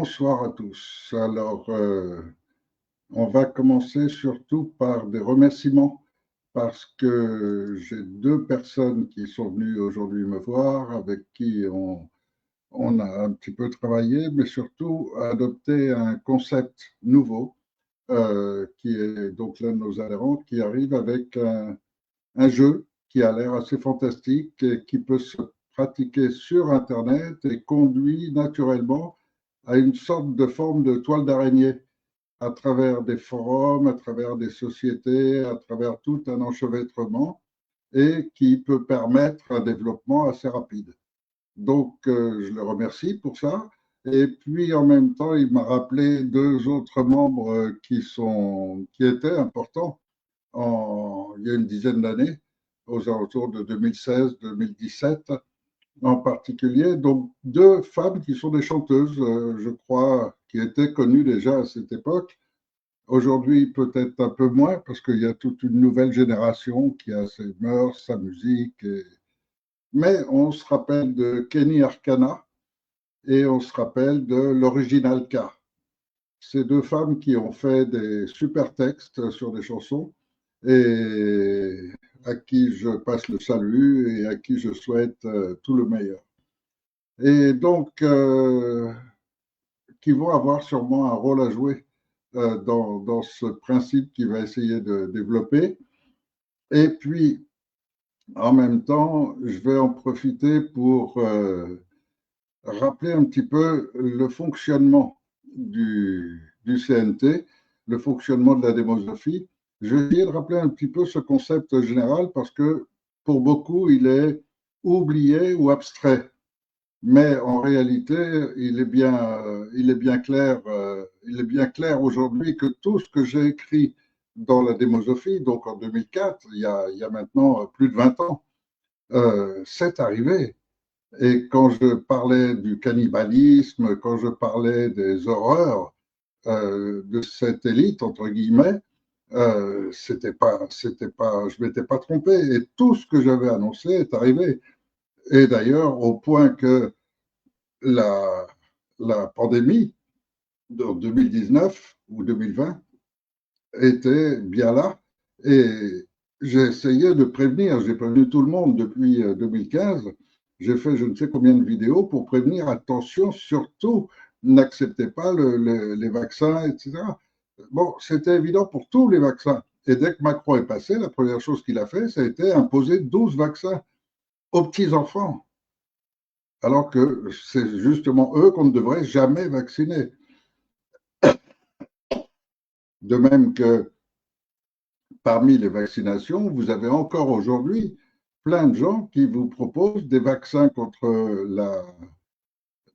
Bonsoir à tous. Alors, on va commencer surtout par des remerciements parce que j'ai deux personnes qui sont venues aujourd'hui me voir, avec qui on a un petit peu travaillé, mais surtout adopté un concept nouveau qui est donc l'un de nos adhérents qui arrive avec un jeu qui a l'air assez fantastique et qui peut se pratiquer sur Internet et conduit naturellement à une sorte de forme de toile d'araignée à travers des forums, à travers des sociétés, à travers tout un enchevêtrement et qui peut permettre un développement assez rapide. Donc, je le remercie pour ça. Et puis, en même temps, il m'a rappelé deux autres membres qui étaient importants il y a une dizaine d'années, aux alentours de 2016-2017 en particulier. Donc, deux femmes qui sont des chanteuses, je crois, qui étaient connues déjà à cette époque. Aujourd'hui, peut-être un peu moins, parce qu'il y a toute une nouvelle génération qui a ses mœurs, sa musique. Mais on se rappelle de Kenny Arcana et on se rappelle de l'Original K. Ces deux femmes qui ont fait des super textes sur des chansons et à qui je passe le salut et à qui je souhaite tout le meilleur. Et donc, qui vont avoir sûrement un rôle à jouer dans ce principe qu'il va essayer de développer. Et puis, en même temps, je vais en profiter pour rappeler un petit peu le fonctionnement du CNT, le fonctionnement de la démosophie. Je vais essayer de rappeler un petit peu ce concept général parce que pour beaucoup, il est oublié ou abstrait. Mais en réalité, il est bien clair aujourd'hui que tout ce que j'ai écrit dans la démosophie, donc en 2004, il y a maintenant plus de 20 ans, c'est arrivé. Et quand je parlais du cannibalisme, quand je parlais des horreurs de cette élite, entre guillemets, je m'étais pas trompé. Et tout ce que j'avais annoncé est arrivé. Et d'ailleurs, au point que la, la pandémie de 2019 ou 2020 était bien là. Et j'ai essayé de prévenir, j'ai prévenu tout le monde depuis 2015. J'ai fait je ne sais combien de vidéos pour prévenir, attention, surtout, n'acceptez pas les vaccins, etc. Bon, c'était évident pour tous les vaccins. Et dès que Macron est passé, la première chose qu'il a fait, ça a été imposer 12 vaccins aux petits-enfants, alors que c'est justement eux qu'on ne devrait jamais vacciner. De même que parmi les vaccinations, vous avez encore aujourd'hui plein de gens qui vous proposent des vaccins contre la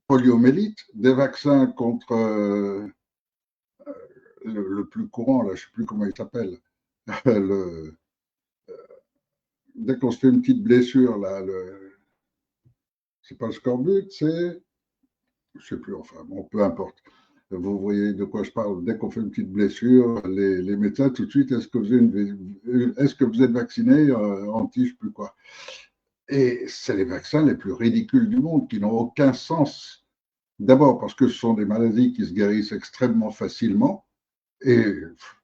poliomyélite, des vaccins contre le plus courant, là, je ne sais plus comment il s'appelle, dès qu'on se fait une petite blessure, là, c'est pas le scorbut, c'est, je ne sais plus, enfin, bon, peu importe. Vous voyez de quoi je parle. Dès qu'on fait une petite blessure, les médecins, tout de suite, est-ce que vous êtes vacciné anti, je ne sais plus quoi. Et c'est les vaccins les plus ridicules du monde, qui n'ont aucun sens. D'abord parce que ce sont des maladies qui se guérissent extrêmement facilement et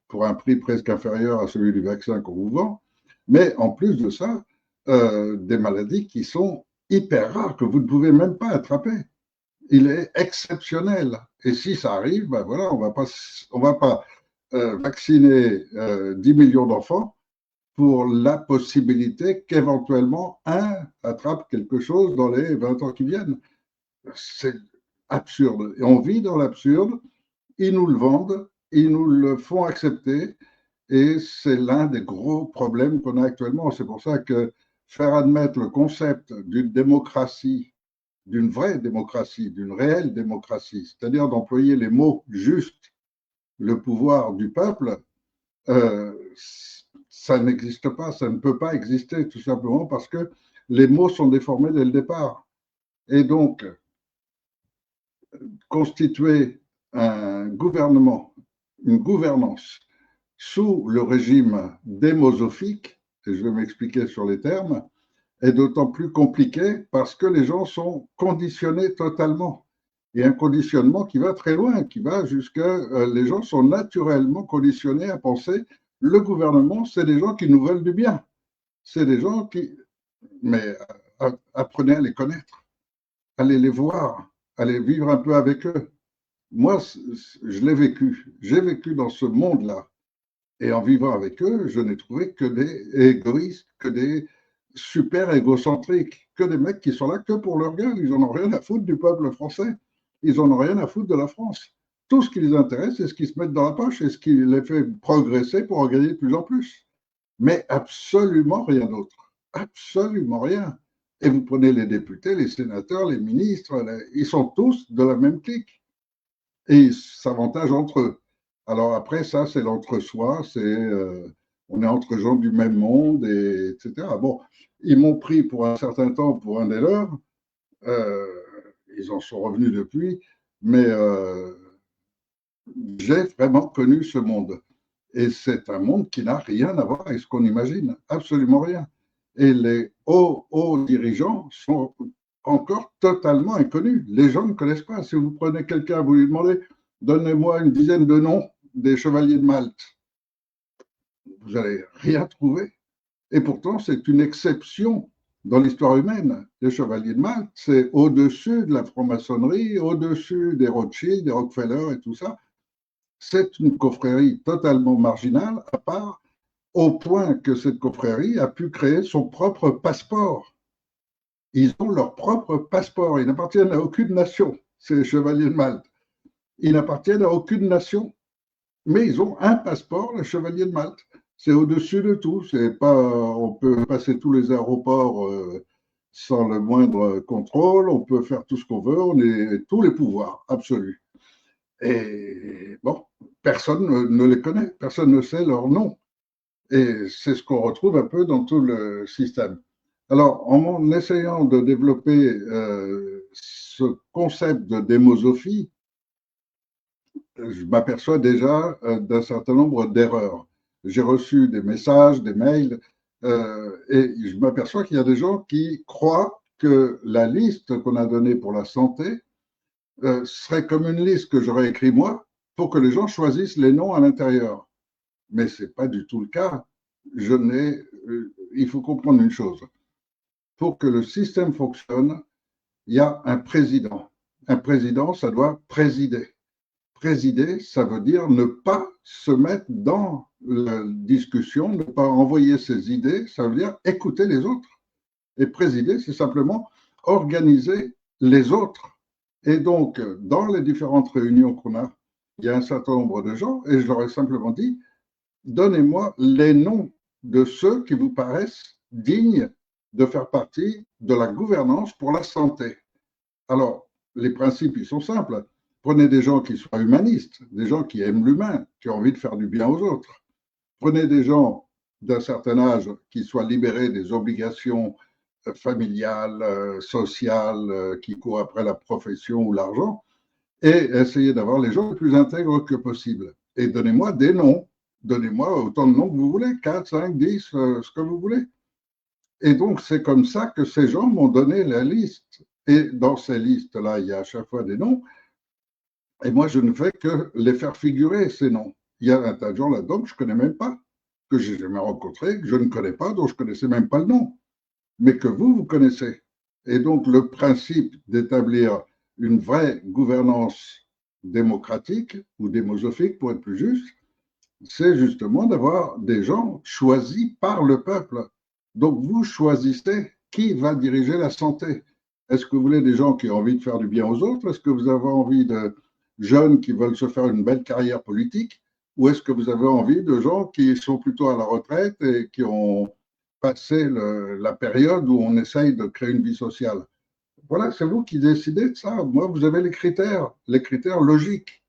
pour un prix presque inférieur à celui du vaccin qu'on vous vend. Mais en plus de ça, des maladies qui sont hyper rares, que vous ne pouvez même pas attraper. Il est exceptionnel. Et si ça arrive, ben voilà, on va pas vacciner 10 millions d'enfants pour la possibilité qu'éventuellement un attrape quelque chose dans les 20 ans qui viennent. C'est absurde. Et on vit dans l'absurde. Ils nous le vendent, ils nous le font accepter. Et c'est l'un des gros problèmes qu'on a actuellement. C'est pour ça que faire admettre le concept d'une démocratie, d'une vraie démocratie, d'une réelle démocratie, c'est-à-dire d'employer les mots justes, le pouvoir du peuple, euh, ça n'existe pas, ça ne peut pas exister, tout simplement parce que les mots sont déformés dès le départ. Et donc, constituer un gouvernement, une gouvernance sous le régime démosophique, et je vais m'expliquer sur les termes, est d'autant plus compliqué parce que les gens sont conditionnés totalement. et un conditionnement qui va très loin, qui va jusqu'à les gens sont naturellement conditionnés à penser le gouvernement, c'est des gens qui nous veulent du bien. C'est des gens qui. Mais apprenez à les connaître, allez les voir, allez vivre un peu avec eux. Moi, je l'ai vécu. J'ai vécu dans ce monde-là. Et en vivant avec eux, je n'ai trouvé que des égoïstes, que des super égocentriques, que des mecs qui sont là que pour leur gueule. Ils n'en ont rien à foutre du peuple français. Ils n'en ont rien à foutre de la France. Tout ce qui les intéresse, c'est ce qu'ils se mettent dans la poche et ce qui les fait progresser pour en gagner de plus en plus. Mais absolument rien d'autre. Absolument rien. Et vous prenez les députés, les sénateurs, les ministres, ils sont tous de la même clique. Et ils s'avantagent entre eux. Alors après, ça, c'est l'entre-soi, on est entre gens du même monde, etc. Bon, ils m'ont pris pour un certain temps pour un des leurs, euh, ils en sont revenus depuis, mais j'ai vraiment connu ce monde. Et c'est un monde qui n'a rien à voir avec ce qu'on imagine, absolument rien. Et les hauts dirigeants sont encore totalement inconnus. Les gens ne connaissent pas. Si vous prenez quelqu'un, vous lui demandez, donnez-moi une dizaine de noms des chevaliers de Malte, vous n'allez rien trouver. Et pourtant, c'est une exception dans l'histoire humaine. Les chevaliers de Malte, c'est au-dessus de la franc-maçonnerie, au-dessus des Rothschild, des Rockefeller et tout ça. C'est une confrérie totalement marginale, à part, au point que cette confrérie a pu créer son propre passeport. Ils ont leur propre passeport. Ils n'appartiennent à aucune nation, ces chevaliers de Malte. Ils n'appartiennent à aucune nation, mais ils ont un passeport, le chevalier de Malte. C'est au-dessus de tout. C'est pas, on peut passer tous les aéroports sans le moindre contrôle. On peut faire tout ce qu'on veut. On a tous les pouvoirs absolus. Et bon, personne ne les connaît. Personne ne sait leur nom. Et c'est ce qu'on retrouve un peu dans tout le système. Alors, en essayant de développer ce concept de démosophie, je m'aperçois déjà d'un certain nombre d'erreurs. J'ai reçu des messages, des mails, et je m'aperçois qu'il y a des gens qui croient que la liste qu'on a donnée pour la santé serait comme une liste que j'aurais écrite moi pour que les gens choisissent les noms à l'intérieur. Mais ce n'est pas du tout le cas. Il faut comprendre une chose. Pour que le système fonctionne, il y a un président. Un président, ça doit présider. Présider, ça veut dire ne pas se mettre dans la discussion, ne pas envoyer ses idées, ça veut dire écouter les autres. Et présider, c'est simplement organiser les autres. Et donc, dans les différentes réunions qu'on a, il y a un certain nombre de gens, et je leur ai simplement dit, donnez-moi les noms de ceux qui vous paraissent dignes de faire partie de la gouvernance pour la santé. Alors, les principes, ils sont simples. Prenez des gens qui soient humanistes, des gens qui aiment l'humain, qui ont envie de faire du bien aux autres. Prenez des gens d'un certain âge qui soient libérés des obligations familiales, sociales, qui courent après la profession ou l'argent, et essayez d'avoir les gens les plus intègres que possible. Et donnez-moi des noms. Donnez-moi autant de noms que vous voulez, 4, 5, 10, ce que vous voulez. Et donc, c'est comme ça que ces gens m'ont donné la liste. Et dans ces listes-là, il y a à chaque fois des noms. Et moi, je ne fais que les faire figurer, ces noms. Il y a un tas de gens là-dedans que je ne connais même pas, que je n'ai jamais rencontrés, que je ne connais pas, dont je ne connaissais même pas le nom, mais que vous connaissez. Et donc, le principe d'établir une vraie gouvernance démocratique ou démosophique, pour être plus juste, c'est justement d'avoir des gens choisis par le peuple. Donc, vous choisissez qui va diriger la santé. Est-ce que vous voulez des gens qui ont envie de faire du bien aux autres? Est-ce que vous avez envie de jeunes qui veulent se faire une belle carrière politique? Ou est-ce que vous avez envie de gens qui sont plutôt à la retraite et qui ont passé la période où on essaye de créer une vie sociale? Voilà, c'est vous qui décidez de ça. Moi, vous avez les critères logiques.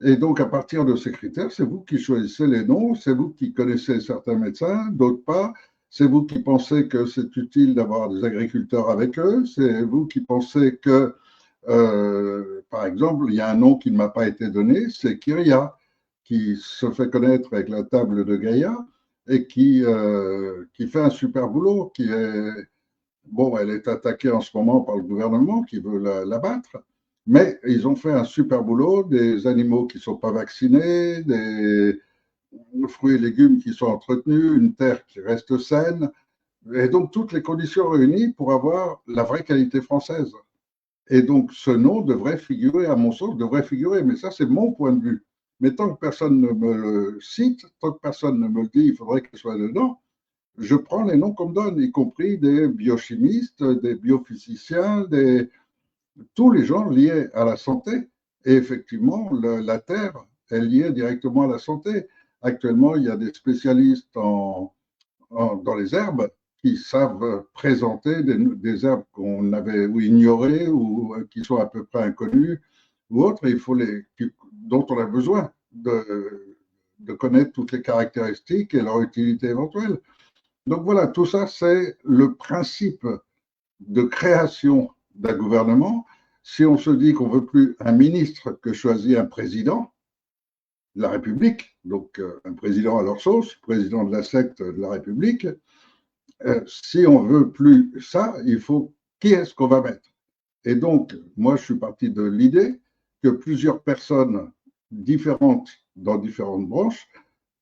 Et donc, à partir de ces critères, c'est vous qui choisissez les noms, c'est vous qui connaissez certains médecins, d'autres pas, c'est vous qui pensez que c'est utile d'avoir des agriculteurs avec eux, c'est vous qui pensez que, par exemple, il y a un nom qui ne m'a pas été donné, c'est Kyria, qui se fait connaître avec la table de Gaïa et qui fait un super boulot, bon, elle est attaquée en ce moment par le gouvernement qui veut l'abattre. Mais ils ont fait un super boulot, des animaux qui ne sont pas vaccinés, des fruits et légumes qui sont entretenus, une terre qui reste saine, et donc toutes les conditions réunies pour avoir la vraie qualité française. Et donc ce nom devrait figurer, à mon sens, devrait figurer, mais ça c'est mon point de vue. Mais tant que personne ne me le cite, tant que personne ne me le dit, il faudrait qu'il soit dedans, je prends les noms qu'on me donne, y compris des biochimistes, des biophysiciens, tous les gens liés à la santé. Et effectivement, la terre est liée directement à la santé. Actuellement, il y a des spécialistes dans les herbes qui savent présenter des herbes qu'on avait ou ignorées ou qui sont à peu près inconnues ou autres, dont on a besoin de connaître toutes les caractéristiques et leur utilité éventuelle. Donc voilà, tout ça, c'est le principe de création d'un gouvernement. Si on se dit qu'on ne veut plus un ministre que choisit un président de la République, donc un président à leur sauce, président de la secte de la République, si on ne veut plus ça, il faut qui est-ce qu'on va mettre. Et donc, moi, je suis parti de l'idée que plusieurs personnes différentes dans différentes branches,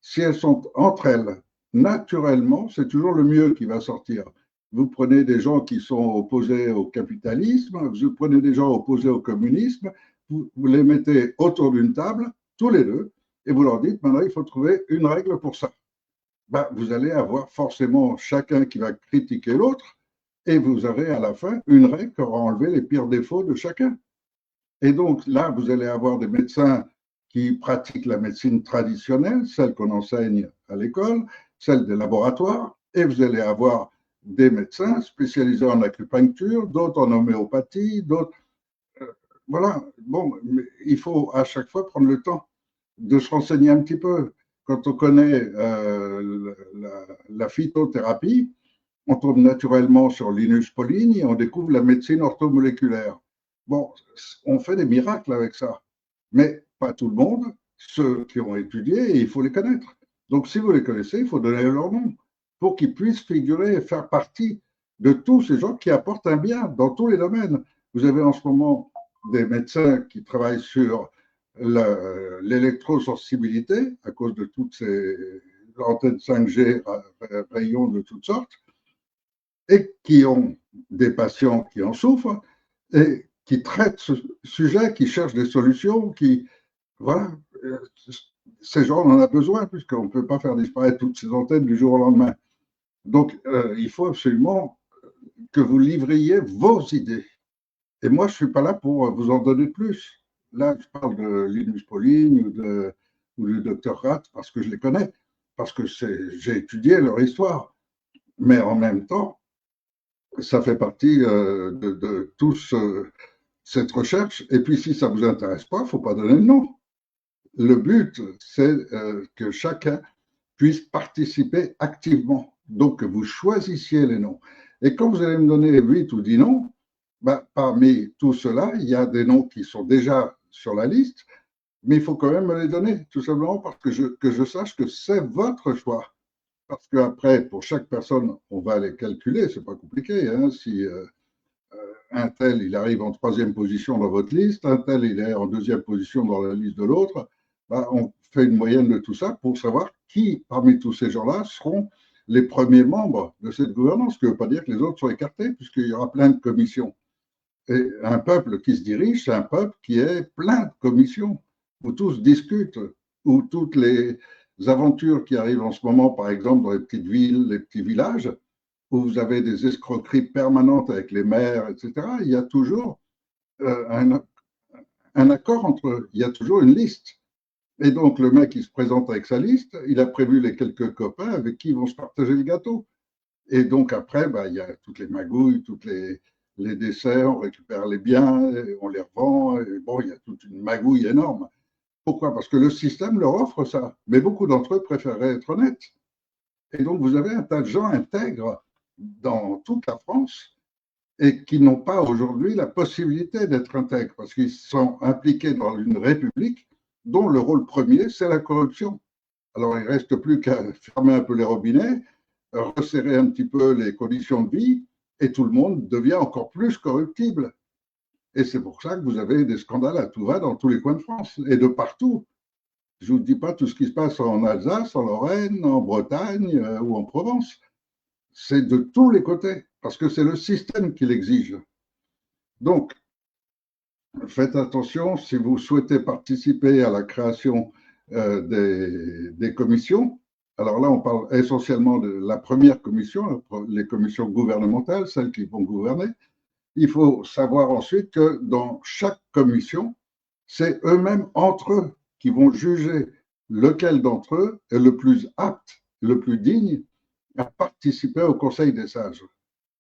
si elles sont entre elles, naturellement, c'est toujours le mieux qui va sortir. Vous prenez des gens qui sont opposés au capitalisme, vous prenez des gens opposés au communisme, vous les mettez autour d'une table, tous les deux, et vous leur dites, maintenant, il faut trouver une règle pour ça. Ben, vous allez avoir forcément chacun qui va critiquer l'autre, et vous aurez à la fin une règle qui aura enlevé les pires défauts de chacun. Et donc là, vous allez avoir des médecins qui pratiquent la médecine traditionnelle, celle qu'on enseigne à l'école, celle des laboratoires, et vous allez avoir des médecins spécialisés en acupuncture, d'autres en homéopathie, d'autres. Voilà, bon, mais il faut à chaque fois prendre le temps de se renseigner un petit peu. Quand on connaît la phytothérapie, on tombe naturellement sur Linus Pauling et on découvre la médecine orthomoléculaire. Bon, on fait des miracles avec ça, mais pas tout le monde. Ceux qui ont étudié, il faut les connaître. Donc, si vous les connaissez, il faut donner leur nom pour qu'ils puissent figurer et faire partie de tous ces gens qui apportent un bien dans tous les domaines. Vous avez en ce moment des médecins qui travaillent sur l'électrosensibilité à cause de toutes ces antennes 5G, rayons de toutes sortes, et qui ont des patients qui en souffrent et qui traitent ce sujet, qui cherchent des solutions, voilà, ces gens, on en a besoin puisqu'on ne peut pas faire disparaître toutes ces antennes du jour au lendemain. Donc, il faut absolument que vous livriez vos idées. Et moi, je ne suis pas là pour vous en donner plus. Là, je parle de Linus Pauling ou du docteur Rath parce que je les connais, parce que j'ai étudié leur histoire. Mais en même temps, ça fait partie de toute cette recherche. Et puis, si ça ne vous intéresse pas, il ne faut pas donner le nom. Le but, c'est que chacun puisse participer activement. Donc, que vous choisissiez les noms. Et quand vous allez me donner 8 ou 10 noms, ben, parmi tout cela, il y a des noms qui sont déjà sur la liste, mais il faut quand même me les donner, tout simplement parce que je sache que c'est votre choix. Parce qu'après, pour chaque personne, on va les calculer, c'est pas compliqué. Hein, si un tel, il arrive en troisième position dans votre liste, un tel, il est en deuxième position dans la liste de l'autre, ben, on fait une moyenne de tout ça pour savoir qui, parmi tous ces gens-là, seront les premiers membres de cette gouvernance, ce qui ne veut pas dire que les autres sont écartés, puisqu'il y aura plein de commissions. Et un peuple qui se dirige, c'est un peuple qui est plein de commissions, où tous discutent, où toutes les aventures qui arrivent en ce moment, par exemple, dans les petites villes, les petits villages, où vous avez des escroqueries permanentes avec les maires, etc., il y a toujours un accord entre eux, il y a toujours une liste. Et donc, le mec, il se présente avec sa liste, il a prévu les quelques copains avec qui ils vont se partager le gâteau. Et donc, après, bah, il y a toutes les magouilles, toutes les décès, on récupère les biens, on les revend. Et bon, il y a toute une magouille énorme. Pourquoi? Parce que le système leur offre ça. Mais beaucoup d'entre eux préféreraient être honnêtes. Et donc, vous avez un tas de gens intègres dans toute la France et qui n'ont pas aujourd'hui la possibilité d'être intègres parce qu'ils sont impliqués dans une république dont le rôle premier, c'est la corruption. Alors, il ne reste plus qu'à fermer un peu les robinets, resserrer un petit peu les conditions de vie et tout le monde devient encore plus corruptible. Et c'est pour ça que vous avez des scandales à tout va dans tous les coins de France et de partout. Je ne vous dis pas tout ce qui se passe en Alsace, en Lorraine, en Bretagne ou en Provence. C'est de tous les côtés, parce que c'est le système qui l'exige. Donc, faites attention, si vous souhaitez participer à la création des commissions, alors là, on parle essentiellement de la première commission, les commissions gouvernementales, celles qui vont gouverner. Il faut savoir ensuite que dans chaque commission, c'est eux-mêmes entre eux qui vont juger lequel d'entre eux est le plus apte, le plus digne à participer au Conseil des sages.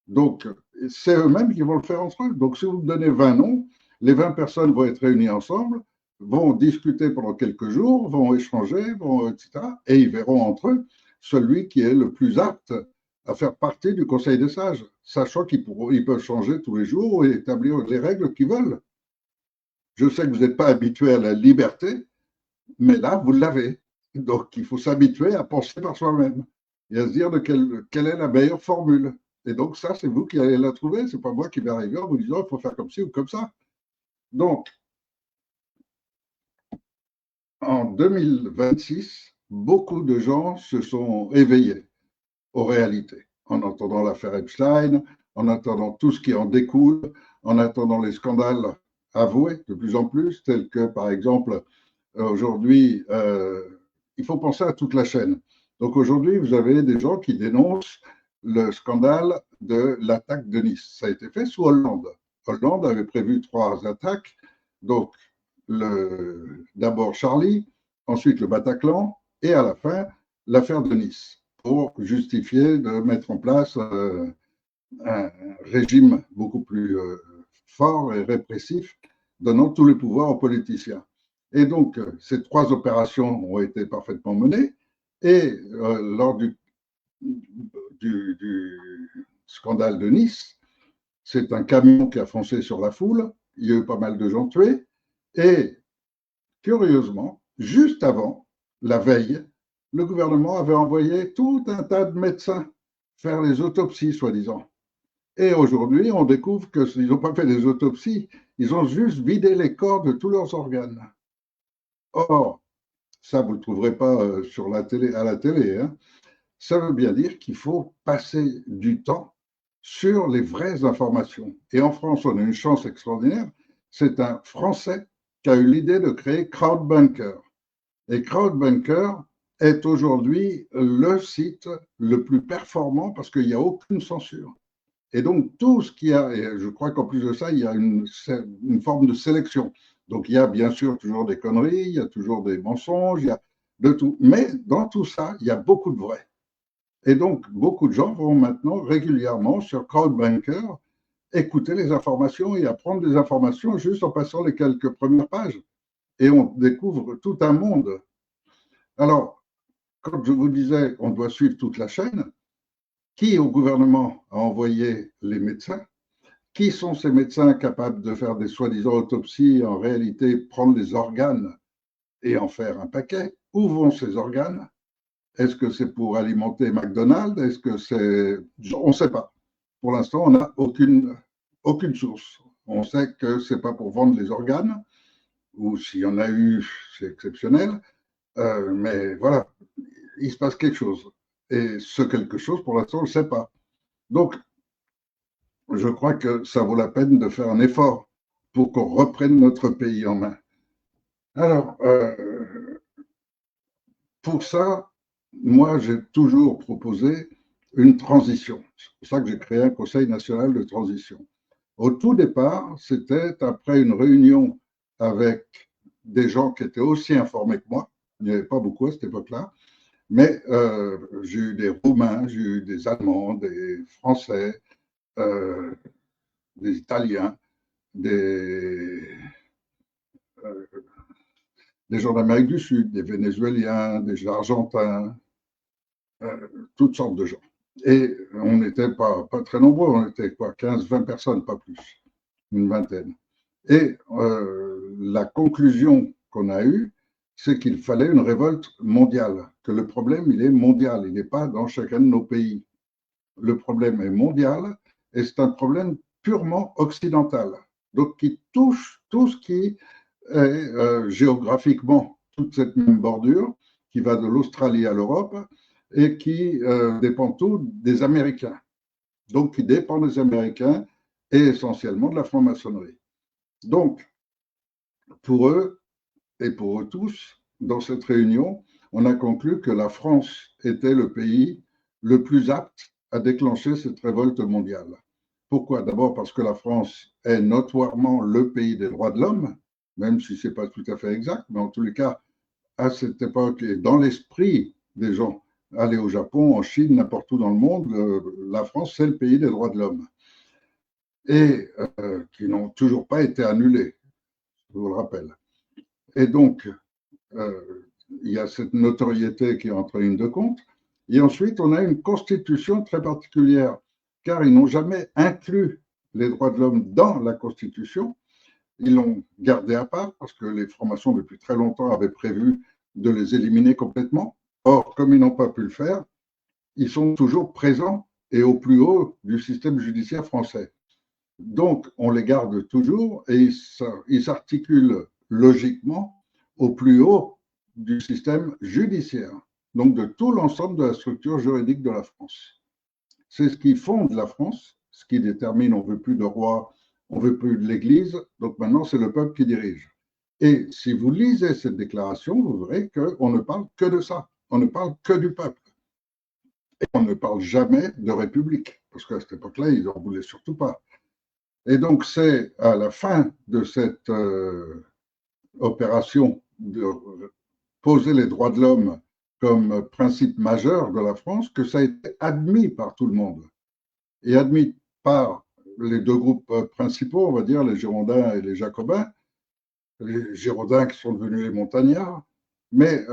Donc, c'est eux-mêmes qui vont le faire entre eux. Donc, si vous donnez 20 noms, les 20 personnes vont être réunies ensemble, vont discuter pendant quelques jours, vont échanger, etc. Et ils verront entre eux celui qui est le plus apte à faire partie du Conseil des sages, sachant qu'ils peuvent changer tous les jours et établir les règles qu'ils veulent. Je sais que vous n'êtes pas habitué à la liberté, mais là, vous l'avez. Donc, il faut s'habituer à penser par soi-même et à se dire quelle est la meilleure formule. Et donc, ça, c'est vous qui allez la trouver. Ce n'est pas moi qui vais arriver en vous disant il faut faire comme ci ou comme ça. Donc, en 2026, beaucoup de gens se sont éveillés aux réalités en entendant l'affaire Epstein, en attendant tout ce qui en découle, en attendant les scandales avoués de plus en plus, tels que, par exemple, aujourd'hui, il faut penser à toute la chaîne. Donc aujourd'hui, vous avez des gens qui dénoncent le scandale de l'attaque de Nice. Ça a été fait sous Hollande. Hollande avait prévu 3 attaques. Donc, d'abord Charlie, ensuite le Bataclan, et à la fin, l'affaire de Nice, pour justifier de mettre en place un régime beaucoup plus fort et répressif, donnant tous les pouvoirs aux politiciens. Et donc, ces 3 opérations ont été parfaitement menées. Et lors du scandale de Nice, c'est un camion qui a foncé sur la foule. Il y a eu pas mal de gens tués. Et curieusement, juste avant, la veille, le gouvernement avait envoyé tout un tas de médecins faire les autopsies, soi-disant. Et aujourd'hui, on découvre qu'ils n'ont pas fait des autopsies, ils ont juste vidé les corps de tous leurs organes. Or, ça, vous ne le trouverez pas sur à la télé. Hein. Ça veut bien dire qu'il faut passer du temps sur les vraies informations. Et en France, on a une chance extraordinaire. C'est un Français qui a eu l'idée de créer Crowdbunker. Et Crowdbunker est aujourd'hui le site le plus performant parce qu'il n'y a aucune censure. Et donc, tout ce qu'il y a, et je crois qu'en plus de ça, il y a une forme de sélection. Donc, il y a bien sûr toujours des conneries, il y a toujours des mensonges, il y a de tout. Mais dans tout ça, il y a beaucoup de vrai. Et donc, beaucoup de gens vont maintenant régulièrement sur Crowdbunker écouter les informations et apprendre des informations juste en passant les quelques premières pages. Et on découvre tout un monde. Alors, comme je vous disais, on doit suivre toute la chaîne. Qui au gouvernement a envoyé les médecins? Qui sont ces médecins capables de faire des soi-disant autopsies et en réalité prendre les organes et en faire un paquet? Où vont ces organes? Est-ce que c'est pour alimenter McDonald's? Est-ce que c'est... On ne sait pas. Pour l'instant, on n'a aucune source. On sait que ce n'est pas pour vendre les organes, ou s'il y en a eu, c'est exceptionnel. Mais voilà, il se passe quelque chose. Et ce quelque chose, pour l'instant, on ne le sait pas. Donc, je crois que ça vaut la peine de faire un effort pour qu'on reprenne notre pays en main. Alors, pour ça, moi, j'ai toujours proposé une transition. C'est pour ça que j'ai créé un Conseil national de transition. Au tout départ, c'était après une réunion avec des gens qui étaient aussi informés que moi. Il n'y avait pas beaucoup à cette époque-là. Mais j'ai eu des Roumains, j'ai eu des Allemands, des Français, des Italiens, des gens d'Amérique du Sud, des Vénézuéliens, des Argentins, toutes sortes de gens. Et on n'était pas très nombreux, on était quoi, 15, 20 personnes, pas plus, une vingtaine. Et la conclusion qu'on a eue, c'est qu'il fallait une révolte mondiale, que le problème, il est mondial, il n'est pas dans chacun de nos pays. Le problème est mondial et c'est un problème purement occidental. donc qui touche tout ce qui est géographiquement toute cette même bordure qui va de l'Australie à l'Europe et qui dépend tout des Américains. Donc qui dépend des Américains et essentiellement de la franc-maçonnerie. Donc, pour eux et pour eux tous, dans cette réunion, on a conclu que la France était le pays le plus apte à déclencher cette révolte mondiale. Pourquoi? D'abord parce que la France est notoirement le pays des droits de l'homme, même si ce n'est pas tout à fait exact, mais en tous les cas, à cette époque, et dans l'esprit des gens, aller au Japon, en Chine, n'importe où dans le monde, la France, c'est le pays des droits de l'homme. Et qui n'ont toujours pas été annulés, je vous le rappelle. Et donc, il y a cette notoriété qui est entre ligne de compte. Et ensuite, on a une constitution très particulière, car ils n'ont jamais inclus les droits de l'homme dans la constitution. Ils l'ont gardé à part, parce que les francs-maçons, depuis très longtemps, avaient prévu de les éliminer complètement. Or, comme ils n'ont pas pu le faire, ils sont toujours présents et au plus haut du système judiciaire français. Donc, on les garde toujours et ils s'articulent logiquement au plus haut du système judiciaire, donc de tout l'ensemble de la structure juridique de la France. C'est ce qui fonde la France, ce qui détermine on ne veut plus de roi, on ne veut plus de l'Église, donc maintenant c'est le peuple qui dirige. Et si vous lisez cette déclaration, vous verrez qu'on ne parle que de ça, on ne parle que du peuple. Et on ne parle jamais de république, parce qu'à cette époque-là, ils n'en voulaient surtout pas. Et donc, c'est à la fin de cette opération de poser les droits de l'homme comme principe majeur de la France que ça a été admis par tout le monde. Et admis par les deux groupes principaux, on va dire, les Girondins et les Jacobins, les Girondins qui sont devenus les Montagnards, mais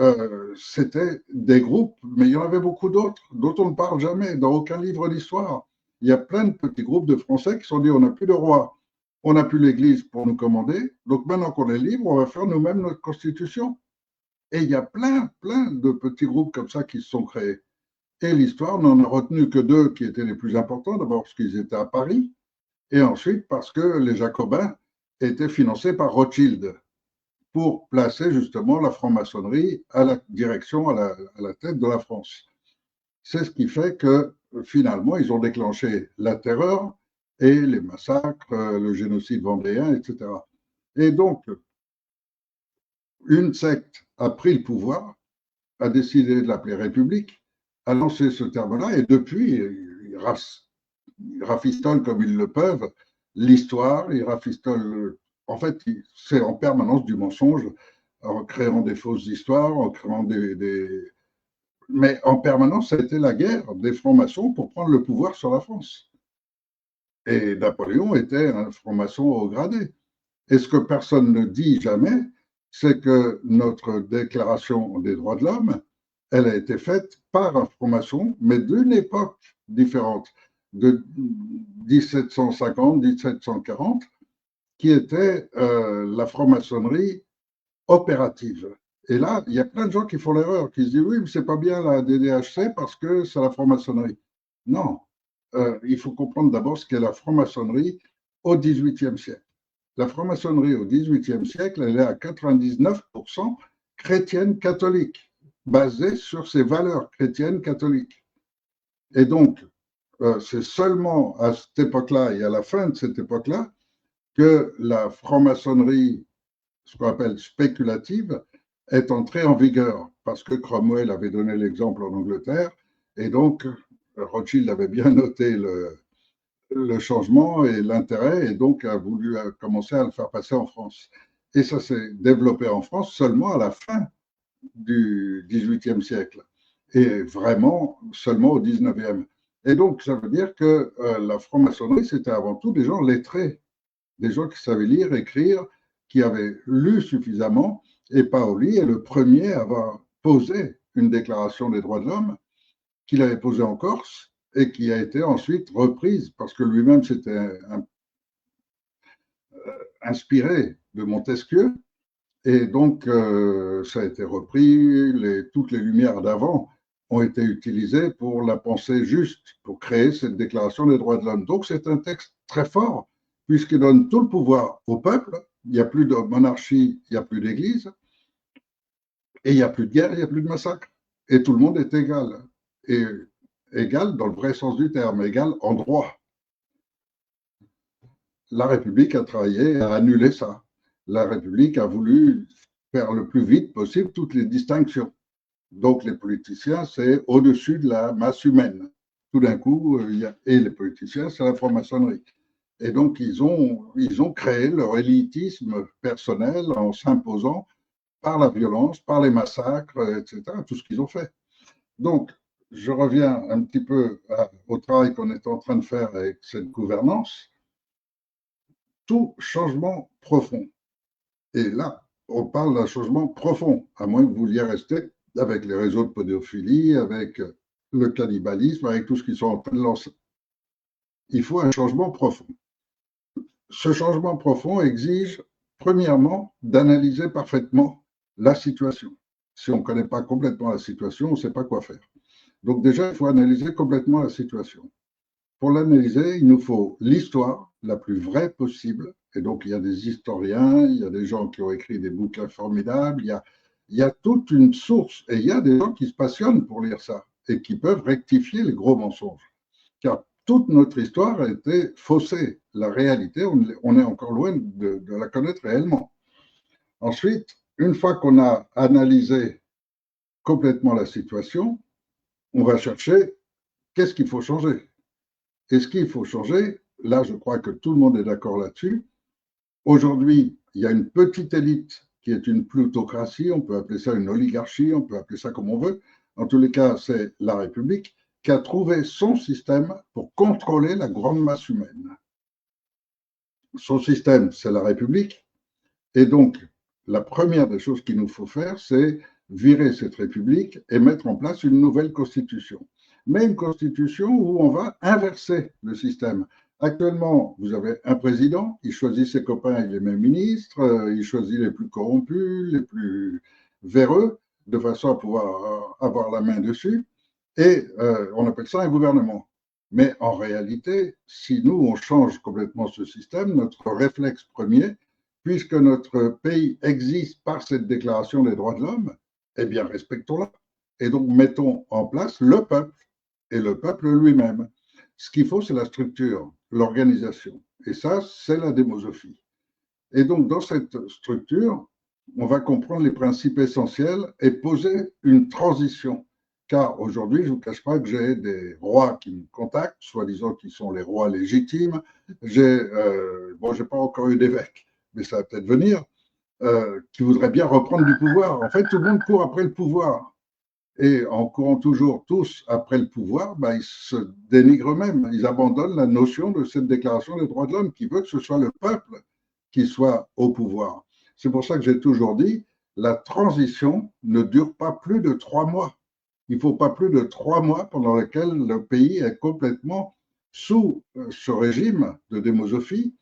c'était des groupes, mais il y en avait beaucoup d'autres, dont on ne parle jamais dans aucun livre d'histoire. Il y a plein de petits groupes de Français qui se sont dit on n'a plus de roi, on n'a plus l'Église pour nous commander, donc maintenant qu'on est libre, on va faire nous-mêmes notre constitution. Et il y a plein de petits groupes comme ça qui se sont créés. Et l'histoire n'en a retenu que deux qui étaient les plus importants, d'abord parce qu'ils étaient à Paris, et ensuite parce que les Jacobins étaient financés par Rothschild pour placer justement la franc-maçonnerie à la direction, à la tête de la France. C'est ce qui fait que finalement, ils ont déclenché la terreur et les massacres, le génocide vendéen, etc. Et donc, une secte a pris le pouvoir, a décidé de l'appeler République, a lancé ce terme-là, et depuis, ils rafistolent comme ils le peuvent l'histoire, ils rafistolent. En fait, c'est en permanence du mensonge, en créant des fausses histoires, en créant Mais en permanence, ça a été la guerre des francs-maçons pour prendre le pouvoir sur la France. Et Napoléon était un franc-maçon haut gradé. Et ce que personne ne dit jamais, c'est que notre déclaration des droits de l'homme, elle a été faite par un franc-maçon, mais d'une époque différente, de 1750-1740, qui était la franc-maçonnerie opérative. Et là, il y a plein de gens qui font l'erreur, qui se disent oui, mais c'est pas bien la DDHC parce que c'est la franc-maçonnerie. Non, il faut comprendre d'abord ce qu'est la franc-maçonnerie au XVIIIe siècle. La franc-maçonnerie au XVIIIe siècle, elle est à 99% chrétienne catholique, basée sur ses valeurs chrétiennes catholiques. Et donc, c'est seulement à cette époque-là et à la fin de cette époque-là que la franc-maçonnerie, ce qu'on appelle spéculative, est entrée en vigueur, parce que Cromwell avait donné l'exemple en Angleterre, et donc Rothschild avait bien noté le changement et l'intérêt, et donc a voulu commencer à le faire passer en France. Et ça s'est développé en France seulement à la fin du XVIIIe siècle, et vraiment seulement au XIXe. Et donc, ça veut dire que la franc-maçonnerie, c'était avant tout des gens lettrés, des gens qui savaient lire, écrire, qui avaient lu suffisamment, et Paoli est le premier à avoir posé une déclaration des droits de l'homme qu'il avait posée en Corse, et qui a été ensuite reprise parce que lui-même s'était inspiré de Montesquieu, et donc ça a été repris, toutes les lumières d'avant ont été utilisées pour la pensée juste, pour créer cette déclaration des droits de l'homme. Donc c'est un texte très fort puisqu'il donne tout le pouvoir au peuple. Il n'y a plus de monarchie, il n'y a plus d'église, et il n'y a plus de guerre, il n'y a plus de massacre. Et tout le monde est égal. Et égal dans le vrai sens du terme, égal en droit. La République a travaillé à annuler ça. La République a voulu faire le plus vite possible toutes les distinctions. Donc les politiciens, c'est au-dessus de la masse humaine. Tout d'un coup, et les politiciens, c'est la franc-maçonnerie. Et donc ils ont créé leur élitisme personnel en s'imposant par la violence, par les massacres, etc., tout ce qu'ils ont fait. Donc, je reviens un petit peu au travail qu'on est en train de faire avec cette gouvernance. Tout changement profond. Et là, on parle d'un changement profond, à moins que vous vouliez rester avec les réseaux de pédophilie, avec le cannibalisme, avec tout ce qu'ils sont en train de lancer. Il faut un changement profond. Ce changement profond exige, premièrement, d'analyser parfaitement la situation. Si on ne connaît pas complètement la situation, on ne sait pas quoi faire. Donc déjà, il faut analyser complètement la situation. Pour l'analyser, il nous faut l'histoire la plus vraie possible. Et donc, il y a des historiens, il y a des gens qui ont écrit des bouquins formidables, il y a toute une source. Et il y a des gens qui se passionnent pour lire ça et qui peuvent rectifier les gros mensonges. Car toute notre histoire a été faussée. La réalité, on est encore loin de la connaître réellement. Ensuite, une fois qu'on a analysé complètement la situation, on va chercher qu'est-ce qu'il faut changer. Et ce qu'il faut changer, là, je crois que tout le monde est d'accord là-dessus. Aujourd'hui, il y a une petite élite qui est une plutocratie, on peut appeler ça une oligarchie, on peut appeler ça comme on veut. En tous les cas, c'est la République qui a trouvé son système pour contrôler la grande masse humaine. Son système, c'est la République. Et donc, la première des choses qu'il nous faut faire, c'est virer cette République et mettre en place une nouvelle constitution. Mais une constitution où on va inverser le système. Actuellement, vous avez un président, il choisit ses copains et les mêmes ministres, il choisit les plus corrompus, les plus véreux, de façon à pouvoir avoir la main dessus. Et on appelle ça un gouvernement. Mais en réalité, si nous, on change complètement ce système, notre réflexe premier, puisque notre pays existe par cette déclaration des droits de l'homme, eh bien, respectons-la. Et donc, mettons en place le peuple et le peuple lui-même. Ce qu'il faut, c'est la structure, l'organisation. Et ça, c'est la démosophie. Et donc, dans cette structure, on va comprendre les principes essentiels et poser une transition. Car aujourd'hui, je ne vous cache pas que j'ai des rois qui me contactent, soi-disant qu'ils sont les rois légitimes. J'ai pas encore eu d'évêque, mais ça va peut-être venir, qui voudraient bien reprendre du pouvoir. En fait, tout le monde court après le pouvoir. Et en courant toujours tous après le pouvoir, ben, ils se dénigrent eux-mêmes. Ils abandonnent la notion de cette déclaration des droits de l'homme qui veut que ce soit le peuple qui soit au pouvoir. C'est pour ça que j'ai toujours dit, la transition ne dure pas plus de 3 mois. Il ne faut pas plus de 3 mois pendant lesquels le pays est complètement sous ce régime de démosophie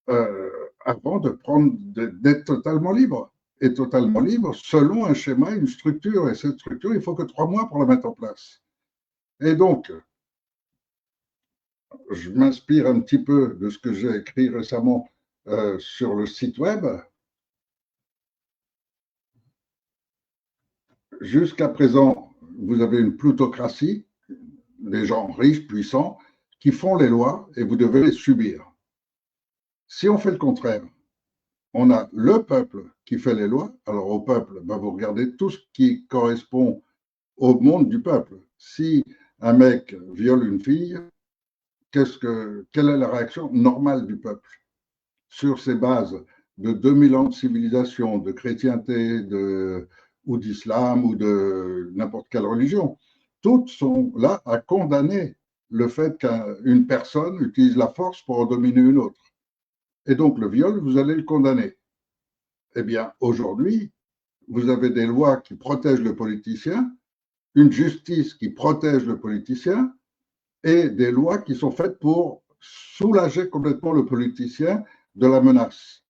avant d'être totalement libre. Et totalement libre selon un schéma, une structure. Et cette structure, il faut que 3 mois pour la mettre en place. Et donc, je m'inspire un petit peu de ce que j'ai écrit récemment sur le site web. Jusqu'à présent, vous avez une plutocratie, des gens riches, puissants, qui font les lois et vous devez les subir. Si on fait le contraire, on a le peuple qui fait les lois. Alors au peuple, ben, vous regardez tout ce qui correspond au monde du peuple. Si un mec viole une fille, quelle est la réaction normale du peuple sur ces bases de 2000 ans de civilisation, de chrétienté, ou d'islam, ou de n'importe quelle religion? Toutes sont là à condamner le fait qu'une personne utilise la force pour en dominer une autre. Et donc le viol, vous allez le condamner. Eh bien, aujourd'hui, vous avez des lois qui protègent le politicien, une justice qui protège le politicien et des lois qui sont faites pour soulager complètement le politicien de la menace.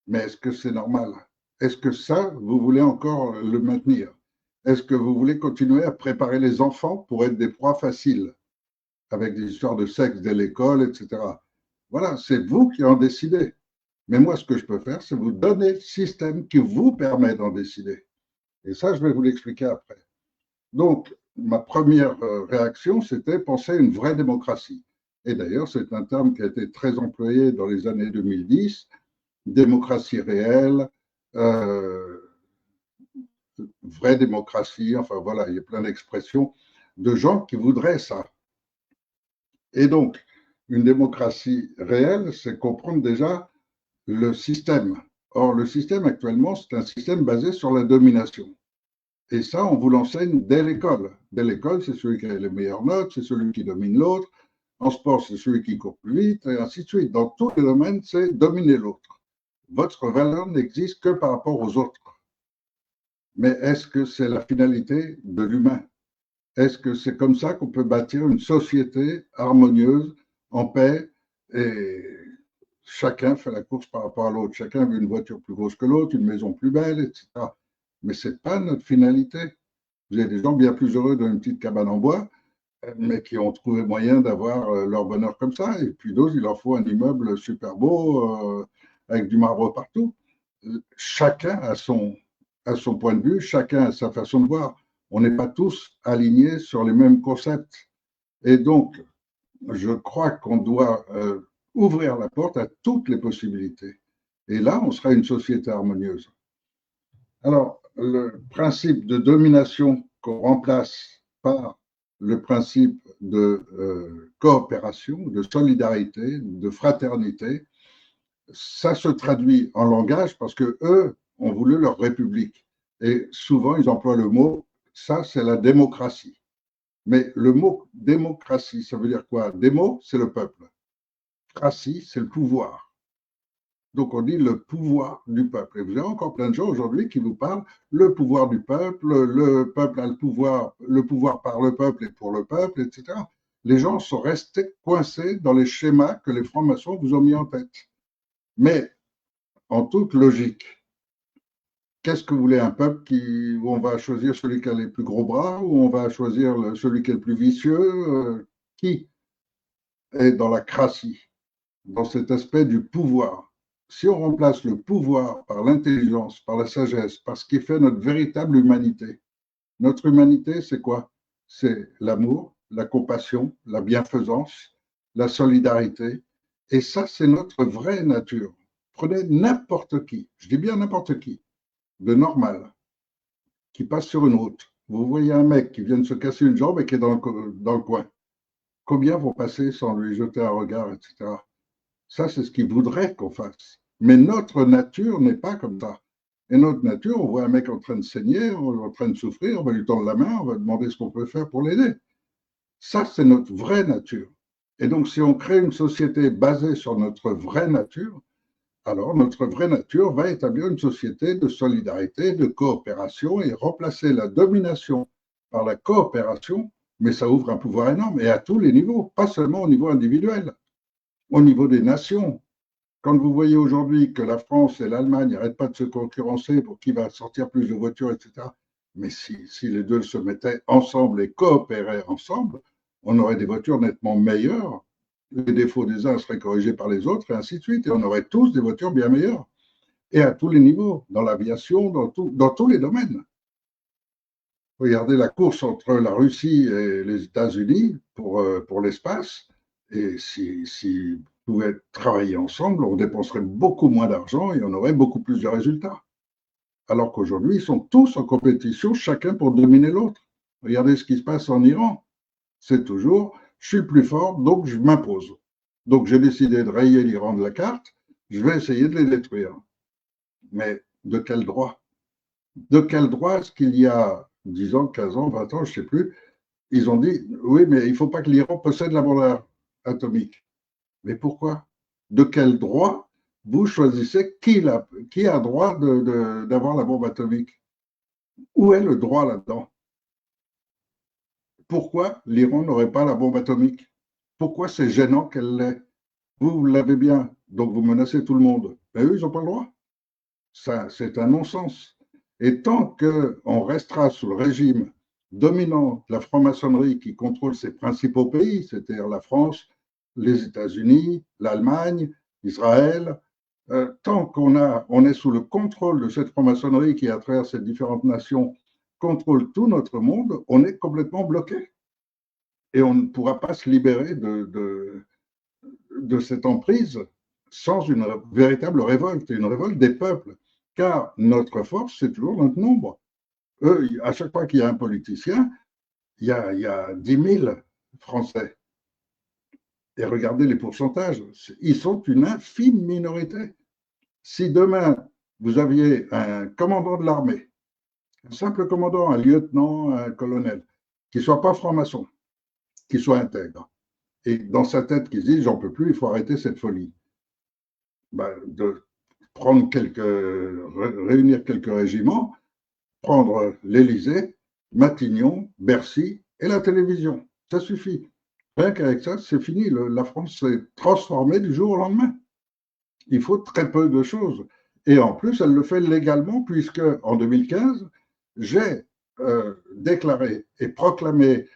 Mais est-ce que c'est normal? Est-ce que ça, vous voulez encore le maintenir? Est-ce que vous voulez continuer à préparer les enfants pour être des proies faciles avec des histoires de sexe dès l'école, etc.? Voilà, c'est vous qui en décidez. Mais moi, ce que je peux faire, c'est vous donner le système qui vous permet d'en décider. Et ça, je vais vous l'expliquer après. Donc, ma première réaction, c'était penser à une vraie démocratie. Et d'ailleurs, c'est un terme qui a été très employé dans les années 2010, démocratie réelle, euh, vraie démocratie, enfin voilà, il y a plein d'expressions de gens qui voudraient ça. Et donc, une démocratie réelle, c'est comprendre déjà le système. Or, le système actuellement, c'est un système basé sur la domination. Et ça, on vous l'enseigne dès l'école. Dès l'école, c'est celui qui a les meilleures notes, c'est celui qui domine l'autre. En sport, c'est celui qui court plus vite, et ainsi de suite. Dans tous les domaines, c'est dominer l'autre. Votre valeur n'existe que par rapport aux autres. Mais est-ce que c'est la finalité de l'humain? Est-ce que c'est comme ça qu'on peut bâtir une société harmonieuse, en paix, et chacun fait la course par rapport à l'autre? Chacun veut une voiture plus grosse que l'autre, une maison plus belle, etc. Mais ce n'est pas notre finalité. Vous avez des gens bien plus heureux dans une petite cabane en bois, mais qui ont trouvé moyen d'avoir leur bonheur comme ça. Et puis d'autres, il leur faut un immeuble super beau, avec du marbre partout. Chacun a son point de vue, chacun a sa façon de voir. On n'est pas tous alignés sur les mêmes concepts. Et donc, je crois qu'on doit ouvrir la porte à toutes les possibilités. Et là, on sera une société harmonieuse. Alors, le principe de domination qu'on remplace par le principe de coopération, de solidarité, de fraternité, ça se traduit en langage parce que eux ont voulu leur république. Et souvent, ils emploient le mot, ça, c'est la démocratie. Mais le mot démocratie, ça veut dire quoi? Démo, c'est le peuple. Cratie, c'est le pouvoir. Donc on dit le pouvoir du peuple. Et vous avez encore plein de gens aujourd'hui qui vous parlent le pouvoir du peuple a le pouvoir par le peuple et pour le peuple, etc. Les gens sont restés coincés dans les schémas que les francs-maçons vous ont mis en tête. Mais en toute logique, qu'est-ce que vous voulez un peuple où on va choisir celui qui a les plus gros bras, où on va choisir celui qui est le plus vicieux, qui est dans la cratie, dans cet aspect du pouvoir? Si on remplace le pouvoir par l'intelligence, par la sagesse, par ce qui fait notre véritable humanité, notre humanité, c'est quoi? C'est l'amour, la compassion, la bienfaisance, la solidarité. Et ça, c'est notre vraie nature. Prenez n'importe qui, je dis bien n'importe qui, de normal, qui passe sur une route. Vous voyez un mec qui vient de se casser une jambe et qui est dans le coin. Combien vont passer sans lui jeter un regard, etc. Ça, c'est ce qu'ils voudraient qu'on fasse. Mais notre nature n'est pas comme ça. Et notre nature, on voit un mec en train de saigner, en train de souffrir, on va lui tendre la main, on va demander ce qu'on peut faire pour l'aider. Ça, c'est notre vraie nature. Et donc, si on crée une société basée sur notre vraie nature, alors notre vraie nature va établir une société de solidarité, de coopération et remplacer la domination par la coopération, mais ça ouvre un pouvoir énorme et à tous les niveaux, pas seulement au niveau individuel, au niveau des nations. Quand vous voyez aujourd'hui que la France et l'Allemagne n'arrêtent pas de se concurrencer pour qui va sortir plus de voitures, etc., mais si les deux se mettaient ensemble et coopéraient ensemble, on aurait des voitures nettement meilleures. Les défauts des uns seraient corrigés par les autres, et ainsi de suite. Et on aurait tous des voitures bien meilleures. Et à tous les niveaux, dans l'aviation, dans tous les domaines. Regardez la course entre la Russie et les États-Unis pour l'espace. Et si pouvaient travailler ensemble, on dépenserait beaucoup moins d'argent et on aurait beaucoup plus de résultats. Alors qu'aujourd'hui, ils sont tous en compétition, chacun pour dominer l'autre. Regardez ce qui se passe en Iran. C'est toujours, je suis le plus fort, donc je m'impose. Donc j'ai décidé de rayer l'Iran de la carte, je vais essayer de les détruire. Mais de quel droit? De quel droit est-ce qu'il y a 10 ans, 15 ans, 20 ans, je ne sais plus, ils ont dit, oui, mais il ne faut pas que l'Iran possède la bombe atomique. Mais pourquoi? De quel droit vous choisissez qui a droit d'avoir la bombe atomique? Où est le droit là-dedans? Pourquoi l'Iran n'aurait pas la bombe atomique? Pourquoi c'est gênant qu'elle l'ait? Vous l'avez bien, donc vous menacez tout le monde. Mais eux, ils n'ont pas le droit. Ça, c'est un non-sens. Et tant qu'on restera sous le régime dominant de la franc-maçonnerie qui contrôle ses principaux pays, c'est-à-dire la France, les États-Unis, l'Allemagne, Israël. Tant qu'on est sous le contrôle de cette franc-maçonnerie qui, à travers ces différentes nations, contrôle tout notre monde, on est complètement bloqué. Et on ne pourra pas se libérer de cette emprise sans une véritable révolte, une révolte des peuples. Car notre force, c'est toujours notre nombre. Eux, à chaque fois qu'il y a un politicien, il y a 10 000 Français. Et regardez les pourcentages, ils sont une infime minorité. Si demain, vous aviez un commandant de l'armée, un simple commandant, un lieutenant, un colonel, qui ne soit pas franc-maçon, qui soit intègre, et dans sa tête qui se dit, j'en peux plus, il faut arrêter cette folie, de prendre réunir quelques régiments, prendre l'Élysée, Matignon, Bercy et la télévision. Ça suffit. Rien qu'avec ça, c'est fini. La France s'est transformée du jour au lendemain. Il faut très peu de choses. Et en plus, elle le fait légalement, puisque en 2015, j'ai déclaré et proclamé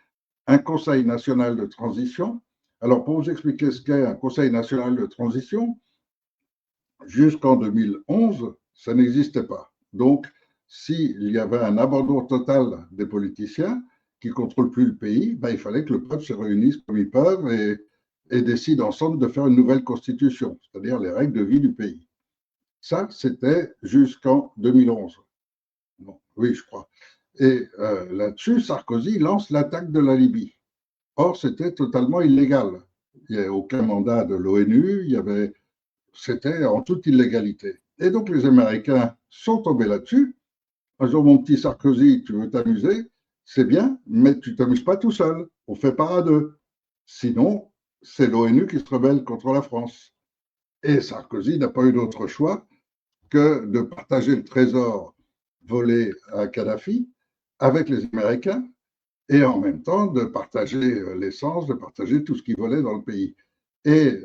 un Conseil national de transition. Alors, pour vous expliquer ce qu'est un Conseil national de transition, jusqu'en 2011, ça n'existait pas. Donc, s'il y avait un abandon total des politiciens qui ne contrôlent plus le pays, il fallait que le peuple se réunisse comme ils peuvent et décide ensemble de faire une nouvelle constitution, c'est-à-dire les règles de vie du pays. Ça, c'était jusqu'en 2011. Bon, oui, je crois. Et là-dessus, Sarkozy lance l'attaque de la Libye. Or, c'était totalement illégal. Il n'y avait aucun mandat de l'ONU, c'était en toute illégalité. Et donc, les Américains sont tombés là-dessus. Un jour, mon petit Sarkozy, tu veux t'amuser, c'est bien, mais tu ne t'amuses pas tout seul. On ne fait pas à deux. Sinon, c'est l'ONU qui se rebelle contre la France. Et Sarkozy n'a pas eu d'autre choix que de partager le trésor volé à Kadhafi avec les Américains et en même temps de partager l'essence, de partager tout ce qui volait dans le pays. Et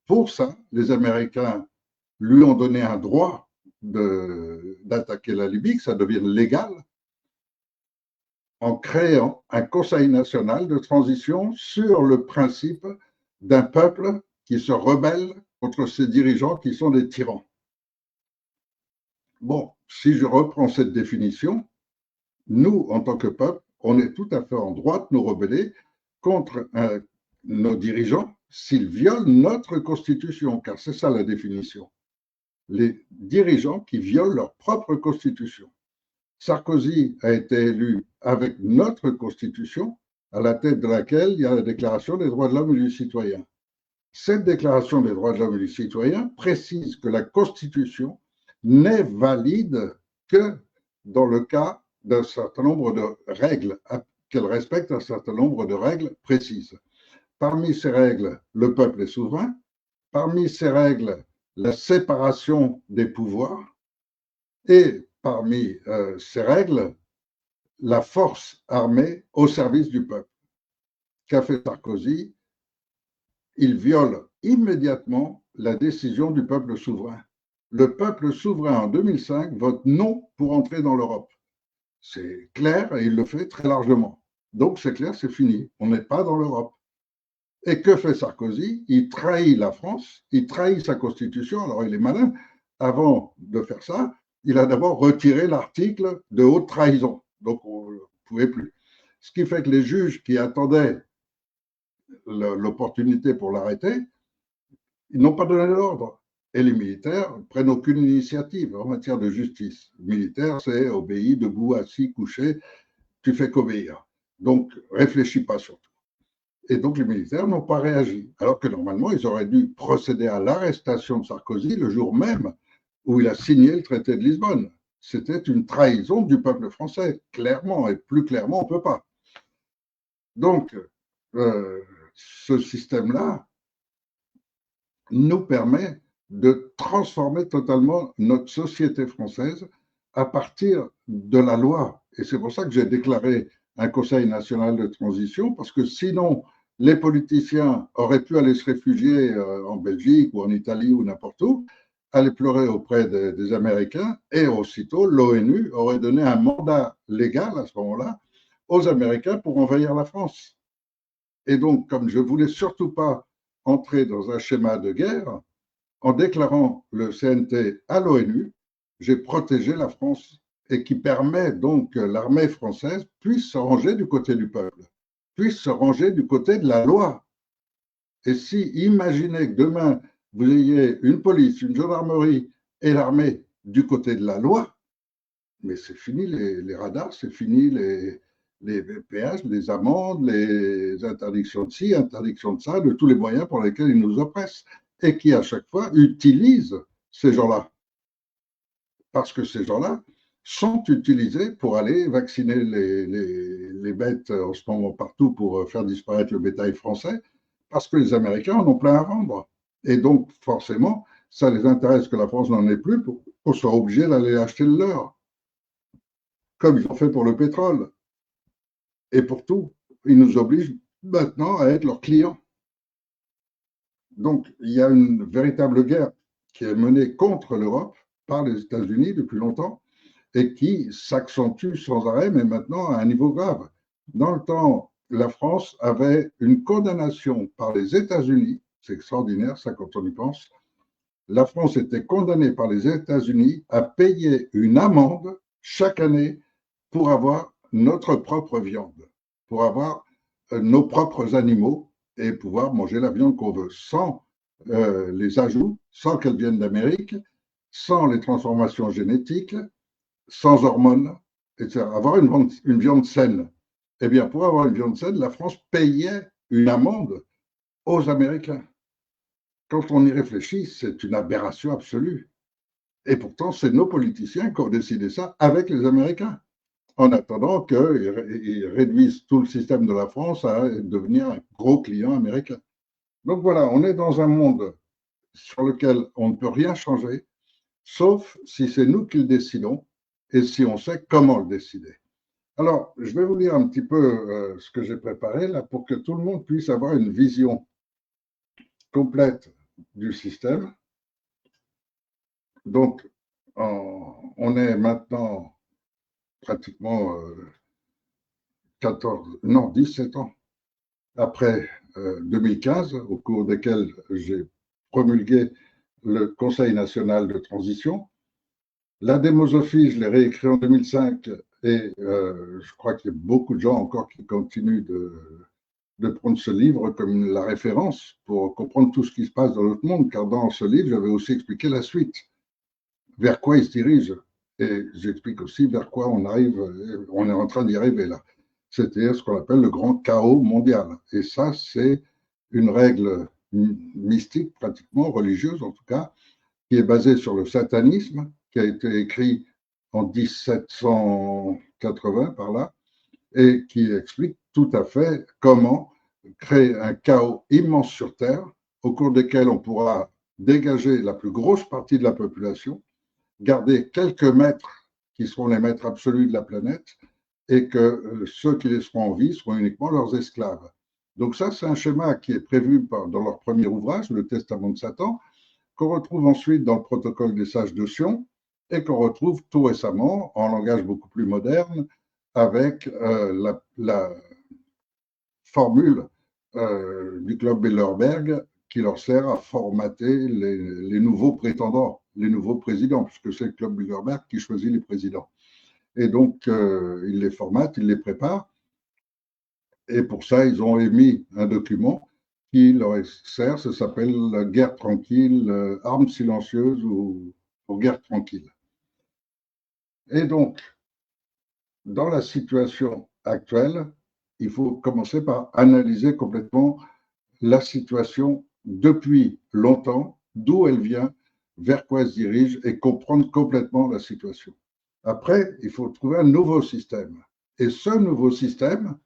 pour ça, les Américains lui ont donné un droit d'attaquer la Libye, que ça devienne légal, en créant un Conseil national de transition sur le principe d'un peuple qui se rebelle contre ses dirigeants qui sont des tyrans. Bon, si je reprends cette définition, nous, en tant que peuple, on est tout à fait en droit de nous rebeller contre nos dirigeants s'ils violent notre constitution, car c'est ça la définition. Les dirigeants qui violent leur propre constitution. Sarkozy a été élu avec notre constitution, à la tête de laquelle il y a la Déclaration des droits de l'homme et du citoyen. Cette Déclaration des droits de l'homme et du citoyen précise que la Constitution n'est valide que dans le cas d'un certain nombre de règles, qu'elle respecte un certain nombre de règles précises. Parmi ces règles, le peuple est souverain. Parmi ces règles, la séparation des pouvoirs. Et parmi ces règles, la force armée au service du peuple. Qu'a fait Sarkozy? Il viole immédiatement la décision du peuple souverain. Le peuple souverain en 2005 vote non pour entrer dans l'Europe. C'est clair et il le fait très largement. Donc c'est clair, c'est fini. On n'est pas dans l'Europe. Et que fait Sarkozy? Il trahit la France, il trahit sa constitution. Alors il est malin. Avant de faire ça, il a d'abord retiré l'article de haute trahison. Donc on ne pouvait plus. Ce qui fait que les juges qui attendaient l'opportunité pour l'arrêter, ils n'ont pas donné l'ordre. Et les militaires ne prennent aucune initiative en matière de justice. Le militaire, c'est obéi, debout, assis, couché, tu fais qu'obéir. Donc, réfléchis pas surtout. Et donc, les militaires n'ont pas réagi. Alors que normalement, ils auraient dû procéder à l'arrestation de Sarkozy le jour même où il a signé le traité de Lisbonne. C'était une trahison du peuple français, clairement, et plus clairement, on ne peut pas. Donc, ce système-là nous permet de transformer totalement notre société française à partir de la loi. Et c'est pour ça que j'ai déclaré un Conseil national de transition, parce que sinon, les politiciens auraient pu aller se réfugier en Belgique ou en Italie ou n'importe où, aller pleurer auprès des Américains, et aussitôt l'ONU aurait donné un mandat légal à ce moment-là aux Américains pour envahir la France. Et donc, comme je ne voulais surtout pas entrer dans un schéma de guerre, en déclarant le CNT à l'ONU, j'ai protégé la France et qui permet donc que l'armée française puisse se ranger du côté du peuple, puisse se ranger du côté de la loi. Et si imaginez que demain, vous ayez une police, une gendarmerie et l'armée du côté de la loi, mais c'est fini les radars, c'est fini les péages, les amendes, les interdictions de ci, interdictions de ça, de tous les moyens pour lesquels ils nous oppressent et qui à chaque fois utilisent ces gens-là. Parce que ces gens-là sont utilisés pour aller vacciner les bêtes en ce moment partout pour faire disparaître le bétail français, parce que les Américains en ont plein à vendre. Et donc, forcément, ça les intéresse que la France n'en ait plus pour qu'on soit obligé d'aller acheter le leur, comme ils ont fait pour le pétrole. Et pour tout, ils nous obligent maintenant à être leurs clients. Donc, il y a une véritable guerre qui est menée contre l'Europe par les États-Unis depuis longtemps et qui s'accentue sans arrêt, mais maintenant à un niveau grave. Dans le temps, la France avait une condamnation par les États-Unis, c'est extraordinaire ça quand on y pense, la France était condamnée par les États-Unis à payer une amende chaque année pour avoir notre propre viande, pour avoir nos propres animaux et pouvoir manger la viande qu'on veut, sans les ajouts, sans qu'elles viennent d'Amérique, sans les transformations génétiques, sans hormones, etc. Avoir une viande saine. Eh bien, pour avoir une viande saine, la France payait une amende aux Américains. Quand on y réfléchit, c'est une aberration absolue. Et pourtant, c'est nos politiciens qui ont décidé ça avec les Américains, en attendant qu'ils réduisent tout le système de la France à devenir un gros client américain. Donc voilà, on est dans un monde sur lequel on ne peut rien changer, sauf si c'est nous qui le décidons et si on sait comment le décider. Alors, je vais vous lire un petit peu ce que j'ai préparé là pour que tout le monde puisse avoir une vision complète du système. Donc, on est maintenant pratiquement 14, non, 17 ans après 2015, au cours desquels j'ai promulgué le Conseil national de transition. La démosophie, je l'ai réécrit en 2005 et je crois qu'il y a beaucoup de gens encore qui continuent de prendre ce livre comme la référence pour comprendre tout ce qui se passe dans notre monde, car dans ce livre, j'avais aussi expliqué la suite, vers quoi il se dirige. Et j'explique aussi vers quoi on arrive, on est en train d'y arriver là. C'est-à-dire ce qu'on appelle le grand chaos mondial. Et ça, c'est une règle mystique, pratiquement religieuse en tout cas, qui est basée sur le satanisme, qui a été écrit en 1780 par là, et qui explique tout à fait comment créer un chaos immense sur Terre, au cours desquels on pourra dégager la plus grosse partie de la population, garder quelques maîtres qui seront les maîtres absolus de la planète, et que ceux qui les seront en vie seront uniquement leurs esclaves. Donc ça, c'est un schéma qui est prévu dans leur premier ouvrage, le Testament de Satan, qu'on retrouve ensuite dans le protocole des sages de Sion et qu'on retrouve tout récemment en langage beaucoup plus moderne avec la formule du club Bilderberg qui leur sert à formater les nouveaux prétendants, les nouveaux présidents, puisque c'est le club Bilderberg qui choisit les présidents. Et donc, ils les formatent, ils les préparent. Et pour ça, ils ont émis un document qui leur sert, ça s'appelle la guerre tranquille, armes silencieuses ou guerre tranquille. Et donc, dans la situation actuelle, il faut commencer par analyser complètement la situation depuis longtemps, d'où elle vient, vers quoi elle se dirige et comprendre complètement la situation. Après, il faut trouver un nouveau système. Et ce nouveau système,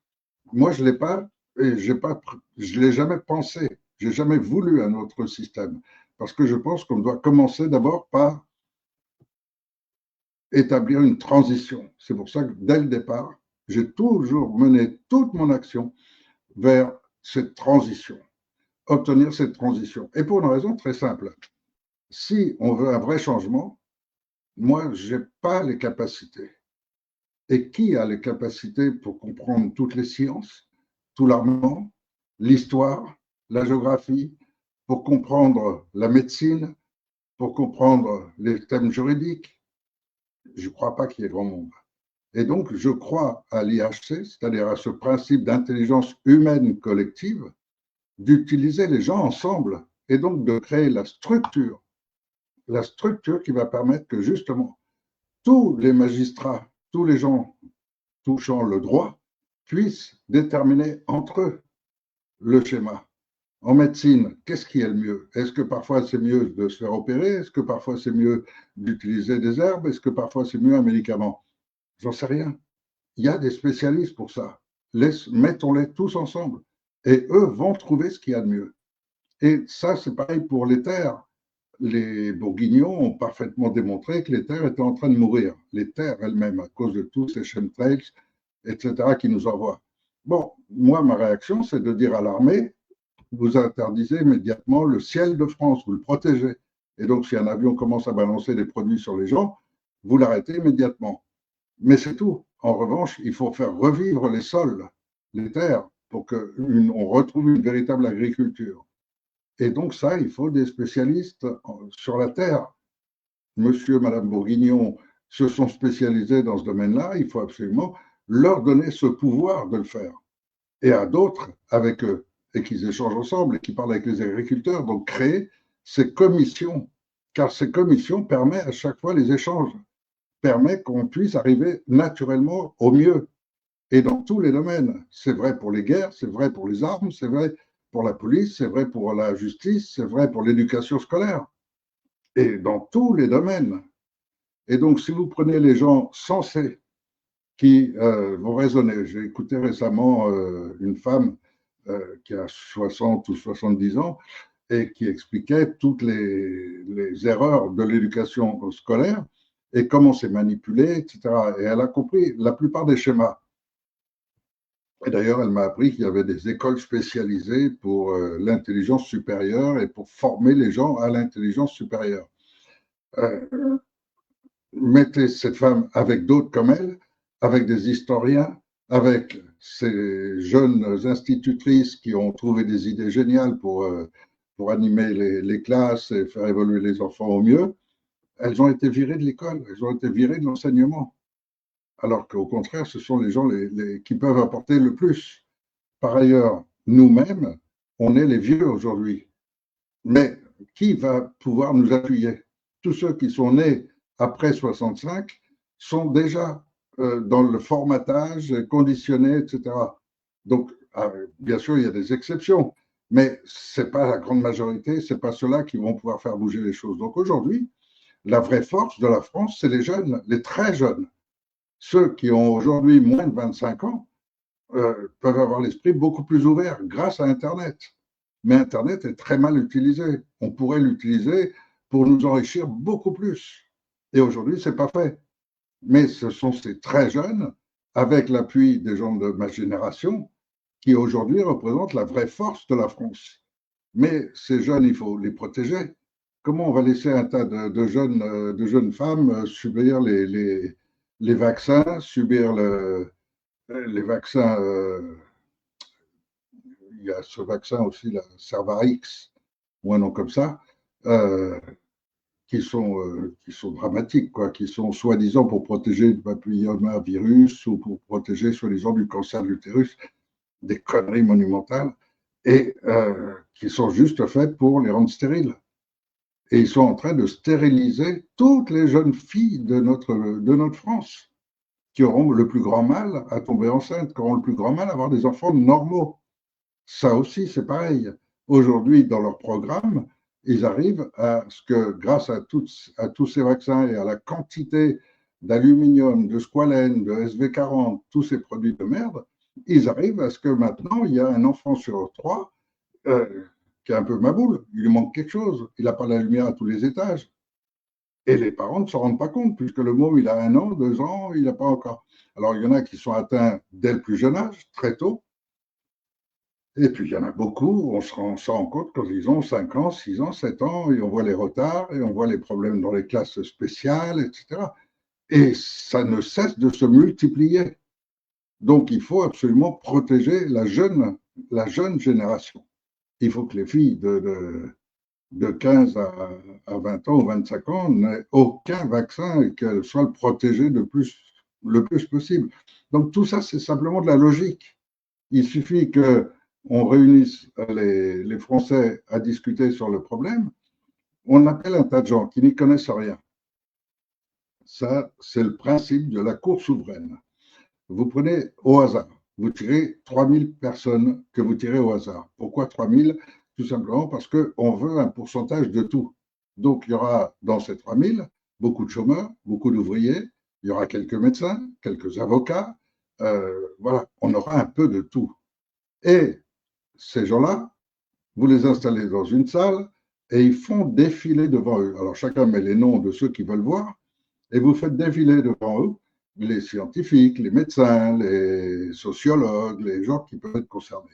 moi, je ne l'ai jamais pensé. Je n'ai jamais voulu un autre système. Parce que je pense qu'on doit commencer d'abord par établir une transition. C'est pour ça que dès le départ, j'ai toujours mené toute mon action vers cette transition, obtenir cette transition. Et pour une raison très simple. Si on veut un vrai changement, moi, je n'ai pas les capacités. Et qui a les capacités pour comprendre toutes les sciences, tout l'armement, l'histoire, la géographie, pour comprendre la médecine, pour comprendre les thèmes juridiques. Je ne crois pas qu'il y ait grand monde. Et donc, je crois à l'IHC, c'est-à-dire à ce principe d'intelligence humaine collective, d'utiliser les gens ensemble et donc de créer la structure qui va permettre que justement tous les magistrats, tous les gens touchant le droit puissent déterminer entre eux le schéma. En médecine, qu'est-ce qui est le mieux? Est-ce que parfois c'est mieux de se faire opérer? Est-ce que parfois c'est mieux d'utiliser des herbes? Est-ce que parfois c'est mieux un médicament? J'en sais rien. Il y a des spécialistes pour ça. Mettons-les tous ensemble. Et eux vont trouver ce qu'il y a de mieux. Et ça, c'est pareil pour les terres. Les Bourguignons ont parfaitement démontré que les terres étaient en train de mourir. Les terres elles-mêmes, à cause de tous ces chemtrails, etc., qui nous envoient. Bon, moi, ma réaction, c'est de dire à l'armée, vous interdisez immédiatement le ciel de France, vous le protégez. Et donc, si un avion commence à balancer des produits sur les gens, vous l'arrêtez immédiatement. Mais c'est tout. En revanche, il faut faire revivre les sols, les terres, pour qu'on retrouve une véritable agriculture. Et donc ça, il faut des spécialistes sur la terre. Monsieur, Madame Bourguignon se sont spécialisés dans ce domaine-là. Il faut absolument leur donner ce pouvoir de le faire. Et à d'autres, avec eux, et qu'ils échangent ensemble et qu'ils parlent avec les agriculteurs. Donc créer ces commissions, car ces commissions permettent à chaque fois les échanges, permettent qu'on puisse arriver naturellement au mieux. Et dans tous les domaines. C'est vrai pour les guerres, c'est vrai pour les armes, c'est vrai pour la police, c'est vrai pour la justice, c'est vrai pour l'éducation scolaire. Et dans tous les domaines. Et donc, si vous prenez les gens sensés qui vont raisonner, j'ai écouté récemment une femme qui a 60 ou 70 ans et qui expliquait toutes les erreurs de l'éducation scolaire et comment c'est manipulé, etc. Et elle a compris la plupart des schémas. Et d'ailleurs, elle m'a appris qu'il y avait des écoles spécialisées pour l'intelligence supérieure et pour former les gens à l'intelligence supérieure. Mettez cette femme avec d'autres comme elle, avec des historiens, avec ces jeunes institutrices qui ont trouvé des idées géniales pour animer les classes et faire évoluer les enfants au mieux. Elles ont été virées de l'école, elles ont été virées de l'enseignement. Alors qu'au contraire, ce sont les gens qui peuvent apporter le plus. Par ailleurs, nous-mêmes, on est les vieux aujourd'hui. Mais qui va pouvoir nous appuyer? Tous ceux qui sont nés après 65 sont déjà dans le formatage, conditionnés, etc. Donc, bien sûr, il y a des exceptions, mais ce n'est pas la grande majorité, ce n'est pas ceux-là qui vont pouvoir faire bouger les choses. Donc aujourd'hui, la vraie force de la France, c'est les jeunes, les très jeunes. Ceux qui ont aujourd'hui moins de 25 ans peuvent avoir l'esprit beaucoup plus ouvert grâce à Internet. Mais Internet est très mal utilisé. On pourrait l'utiliser pour nous enrichir beaucoup plus. Et aujourd'hui, ce n'est pas fait. Mais ce sont ces très jeunes, avec l'appui des gens de ma génération, qui aujourd'hui représentent la vraie force de la France. Mais ces jeunes, il faut les protéger. Comment on va laisser un tas de jeunes femmes subir les vaccins, subir les vaccins, il y a ce vaccin aussi, la Cervarix, ou un nom comme ça, qui sont dramatiques, quoi, qui sont soi-disant pour protéger du papillomavirus ou pour protéger soi-disant du cancer de l'utérus, des conneries monumentales, et qui sont juste faits pour les rendre stériles. Et ils sont en train de stériliser toutes les jeunes filles de notre France, qui auront le plus grand mal à tomber enceinte, qui auront le plus grand mal à avoir des enfants normaux. Ça aussi, c'est pareil. Aujourd'hui, dans leur programme, ils arrivent à ce que, grâce à tous ces vaccins et à la quantité d'aluminium, de squalène, de SV40, tous ces produits de merde, ils arrivent à ce que maintenant, il y a un enfant sur 3 qui est un peu maboule. Il lui manque quelque chose. Il n'a pas la lumière à tous les étages. Et les parents ne s'en rendent pas compte, puisque le môme, il a 1 an, 2 ans, il n'a pas encore. Alors, il y en a qui sont atteints dès le plus jeune âge, très tôt. Et puis, il y en a beaucoup, on se rend compte quand ils ont 5 ans, 6 ans, 7 ans, et on voit les retards, et on voit les problèmes dans les classes spéciales, etc. Et ça ne cesse de se multiplier. Donc, il faut absolument protéger la jeune la jeune génération. Il faut que les filles de 15 à 20 ans ou 25 ans n'aient aucun vaccin et qu'elles soient protégées le plus possible. Donc tout ça, c'est simplement de la logique. Il suffit qu'on réunisse les Français à discuter sur le problème. On appelle un tas de gens qui n'y connaissent rien. Ça, c'est le principe de la Cour souveraine. Vous prenez au hasard, vous tirez 3000 personnes que vous tirez au hasard. Pourquoi 3000? Tout simplement parce qu'on veut un pourcentage de tout. Donc, il y aura dans ces 3000 beaucoup de chômeurs, beaucoup d'ouvriers, il y aura quelques médecins, quelques avocats. Voilà, on aura un peu de tout. Et ces gens-là, vous les installez dans une salle et ils font défiler devant eux. Alors, chacun met les noms de ceux qui veulent voir et vous faites défiler devant eux les scientifiques, les médecins, les sociologues, les gens qui peuvent être concernés.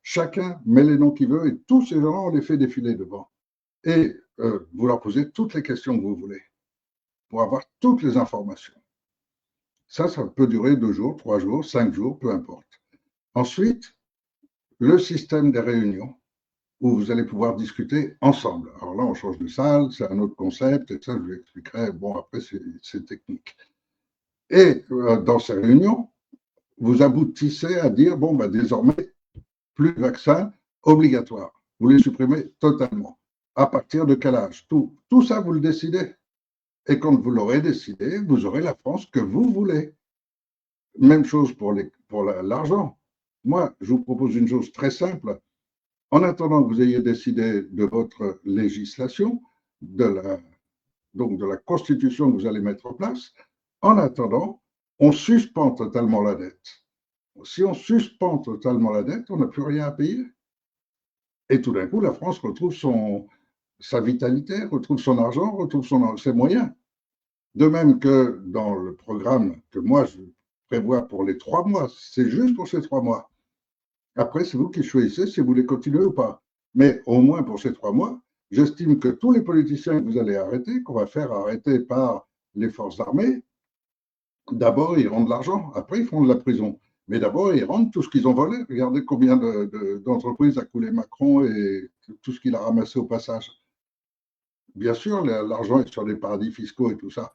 Chacun met les noms qu'il veut et tous ces gens-là, on les fait défiler devant. Et vous leur posez toutes les questions que vous voulez pour avoir toutes les informations. Ça peut durer 2 jours, 3 jours, 5 jours, peu importe. Ensuite, le système des réunions où vous allez pouvoir discuter ensemble. Alors là, on change de salle, c'est un autre concept, et ça, je vous expliquerai. Bon, après, c'est technique. Et dans ces réunions, vous aboutissez à dire, bon, ben, désormais, plus de vaccins obligatoires. Vous les supprimez totalement. À partir de quel âge? Tout ça, vous le décidez. Et quand vous l'aurez décidé, vous aurez la France que vous voulez. Même chose pour l'argent. Moi, je vous propose une chose très simple. En attendant que vous ayez décidé de votre législation, donc de la constitution que vous allez mettre en place, en attendant, on suspend totalement la dette. Si on suspend totalement la dette, on n'a plus rien à payer. Et tout d'un coup, la France retrouve sa vitalité, retrouve son argent, retrouve ses moyens. De même que dans le programme que moi je prévois pour les 3 mois, c'est juste pour ces 3 mois. Après, c'est vous qui choisissez si vous voulez continuer ou pas. Mais au moins pour ces 3 mois, j'estime que tous les politiciens que vous allez arrêter, qu'on va faire arrêter par les forces armées, d'abord, ils rendent de l'argent, après, ils font de la prison. Mais d'abord, ils rendent tout ce qu'ils ont volé. Regardez combien d'entreprises a coulé Macron et tout ce qu'il a ramassé au passage. Bien sûr, l'argent est sur des paradis fiscaux et tout ça.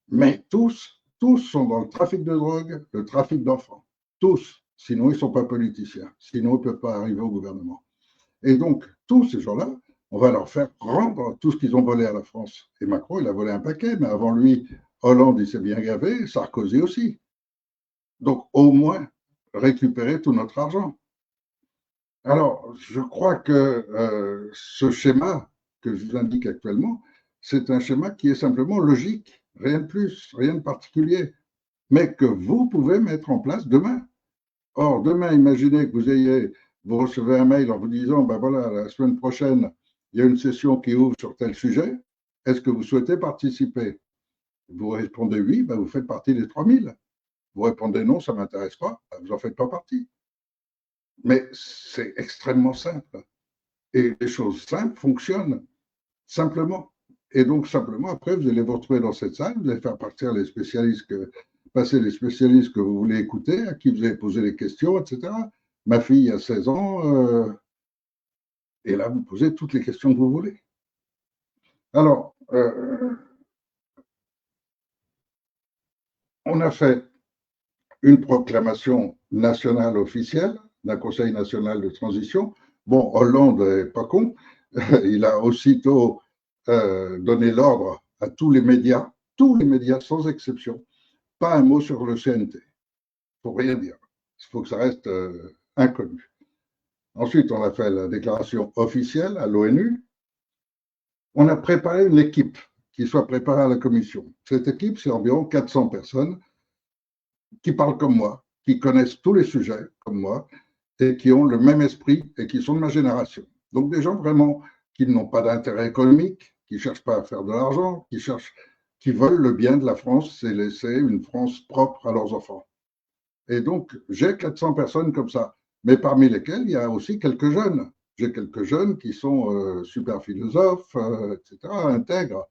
Mais tous sont dans le trafic de drogue, le trafic d'enfants. Tous. Sinon, ils ne sont pas politiciens. Sinon, ils ne peuvent pas arriver au gouvernement. Et donc, tous ces gens-là, on va leur faire rendre tout ce qu'ils ont volé à la France. Et Macron, il a volé un paquet, mais avant lui, Hollande, il s'est bien gavé, Sarkozy aussi. Donc, au moins, récupérer tout notre argent. Alors, je crois que ce schéma que je vous indique actuellement, c'est un schéma qui est simplement logique, rien de plus, rien de particulier, mais que vous pouvez mettre en place demain. Or, demain, imaginez que vous recevez un mail en vous disant, ben voilà, la semaine prochaine, il y a une session qui ouvre sur tel sujet, est-ce que vous souhaitez participer? Vous répondez oui, ben vous faites partie des 3000. Vous répondez non, ça ne m'intéresse pas, ben vous n'en faites pas partie. Mais c'est extrêmement simple. Et les choses simples fonctionnent simplement. Et donc, simplement, après, vous allez vous retrouver dans cette salle, vous allez faire passer les spécialistes que vous voulez écouter, à qui vous allez poser les questions, etc. Ma fille a 16 ans, et là, vous posez toutes les questions que vous voulez. Alors, on a fait une proclamation nationale officielle d'un Conseil national de transition. Bon, Hollande n'est pas con, il a aussitôt donné l'ordre à tous les médias sans exception, pas un mot sur le CNT. Il ne faut rien dire. Il faut que ça reste inconnu. Ensuite, on a fait la déclaration officielle à l'ONU. On a préparé une équipe qui soit préparée à la commission. Cette équipe, c'est environ 400 personnes qui parlent comme moi, qui connaissent tous les sujets comme moi et qui ont le même esprit et qui sont de ma génération. Donc des gens vraiment qui n'ont pas d'intérêt économique, qui ne cherchent pas à faire de l'argent, qui veulent le bien de la France et laisser une France propre à leurs enfants. Et donc, j'ai 400 personnes comme ça, mais parmi lesquelles il y a aussi quelques jeunes. J'ai quelques jeunes qui sont super philosophes, etc., intègres.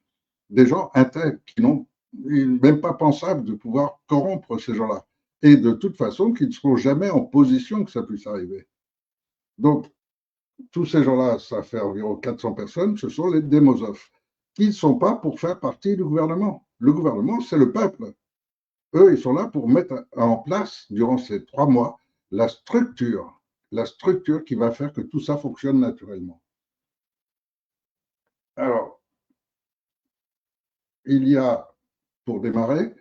Des gens intègres qui n'ont même pas pensable de pouvoir corrompre ces gens-là. Et de toute façon, qui ne seront jamais en position que ça puisse arriver. Donc, tous ces gens-là, ça fait environ 400 personnes, ce sont les démosophes, qui ne sont pas pour faire partie du gouvernement. Le gouvernement, c'est le peuple. Eux, ils sont là pour mettre en place, durant ces 3 mois, la structure qui va faire que tout ça fonctionne naturellement. Alors, il y a, pour démarrer,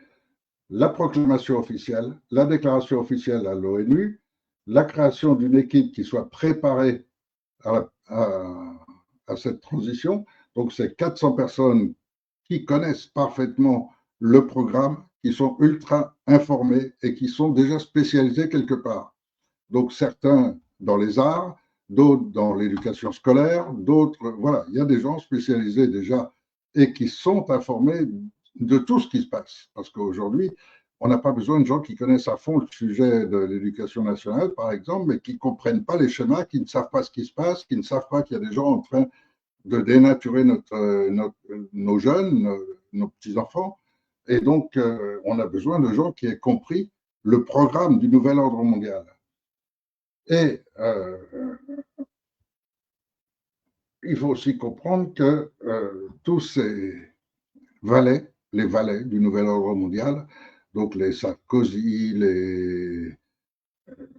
la proclamation officielle, la déclaration officielle à l'ONU, la création d'une équipe qui soit préparée à cette transition. Donc, c'est 400 personnes qui connaissent parfaitement le programme, qui sont ultra informés et qui sont déjà spécialisés quelque part. Donc, certains dans les arts, d'autres dans l'éducation scolaire, d'autres, voilà, il y a des gens spécialisés déjà et qui sont informés de tout ce qui se passe. Parce qu'aujourd'hui, on n'a pas besoin de gens qui connaissent à fond le sujet de l'éducation nationale, par exemple, mais qui ne comprennent pas les schémas, qui ne savent pas ce qui se passe, qui ne savent pas qu'il y a des gens en train de dénaturer nos jeunes, nos petits-enfants. Et donc, on a besoin de gens qui aient compris le programme du nouvel ordre mondial. Et il faut aussi comprendre que tous ces valets, les valets du nouvel ordre mondial, donc les Sarkozy, les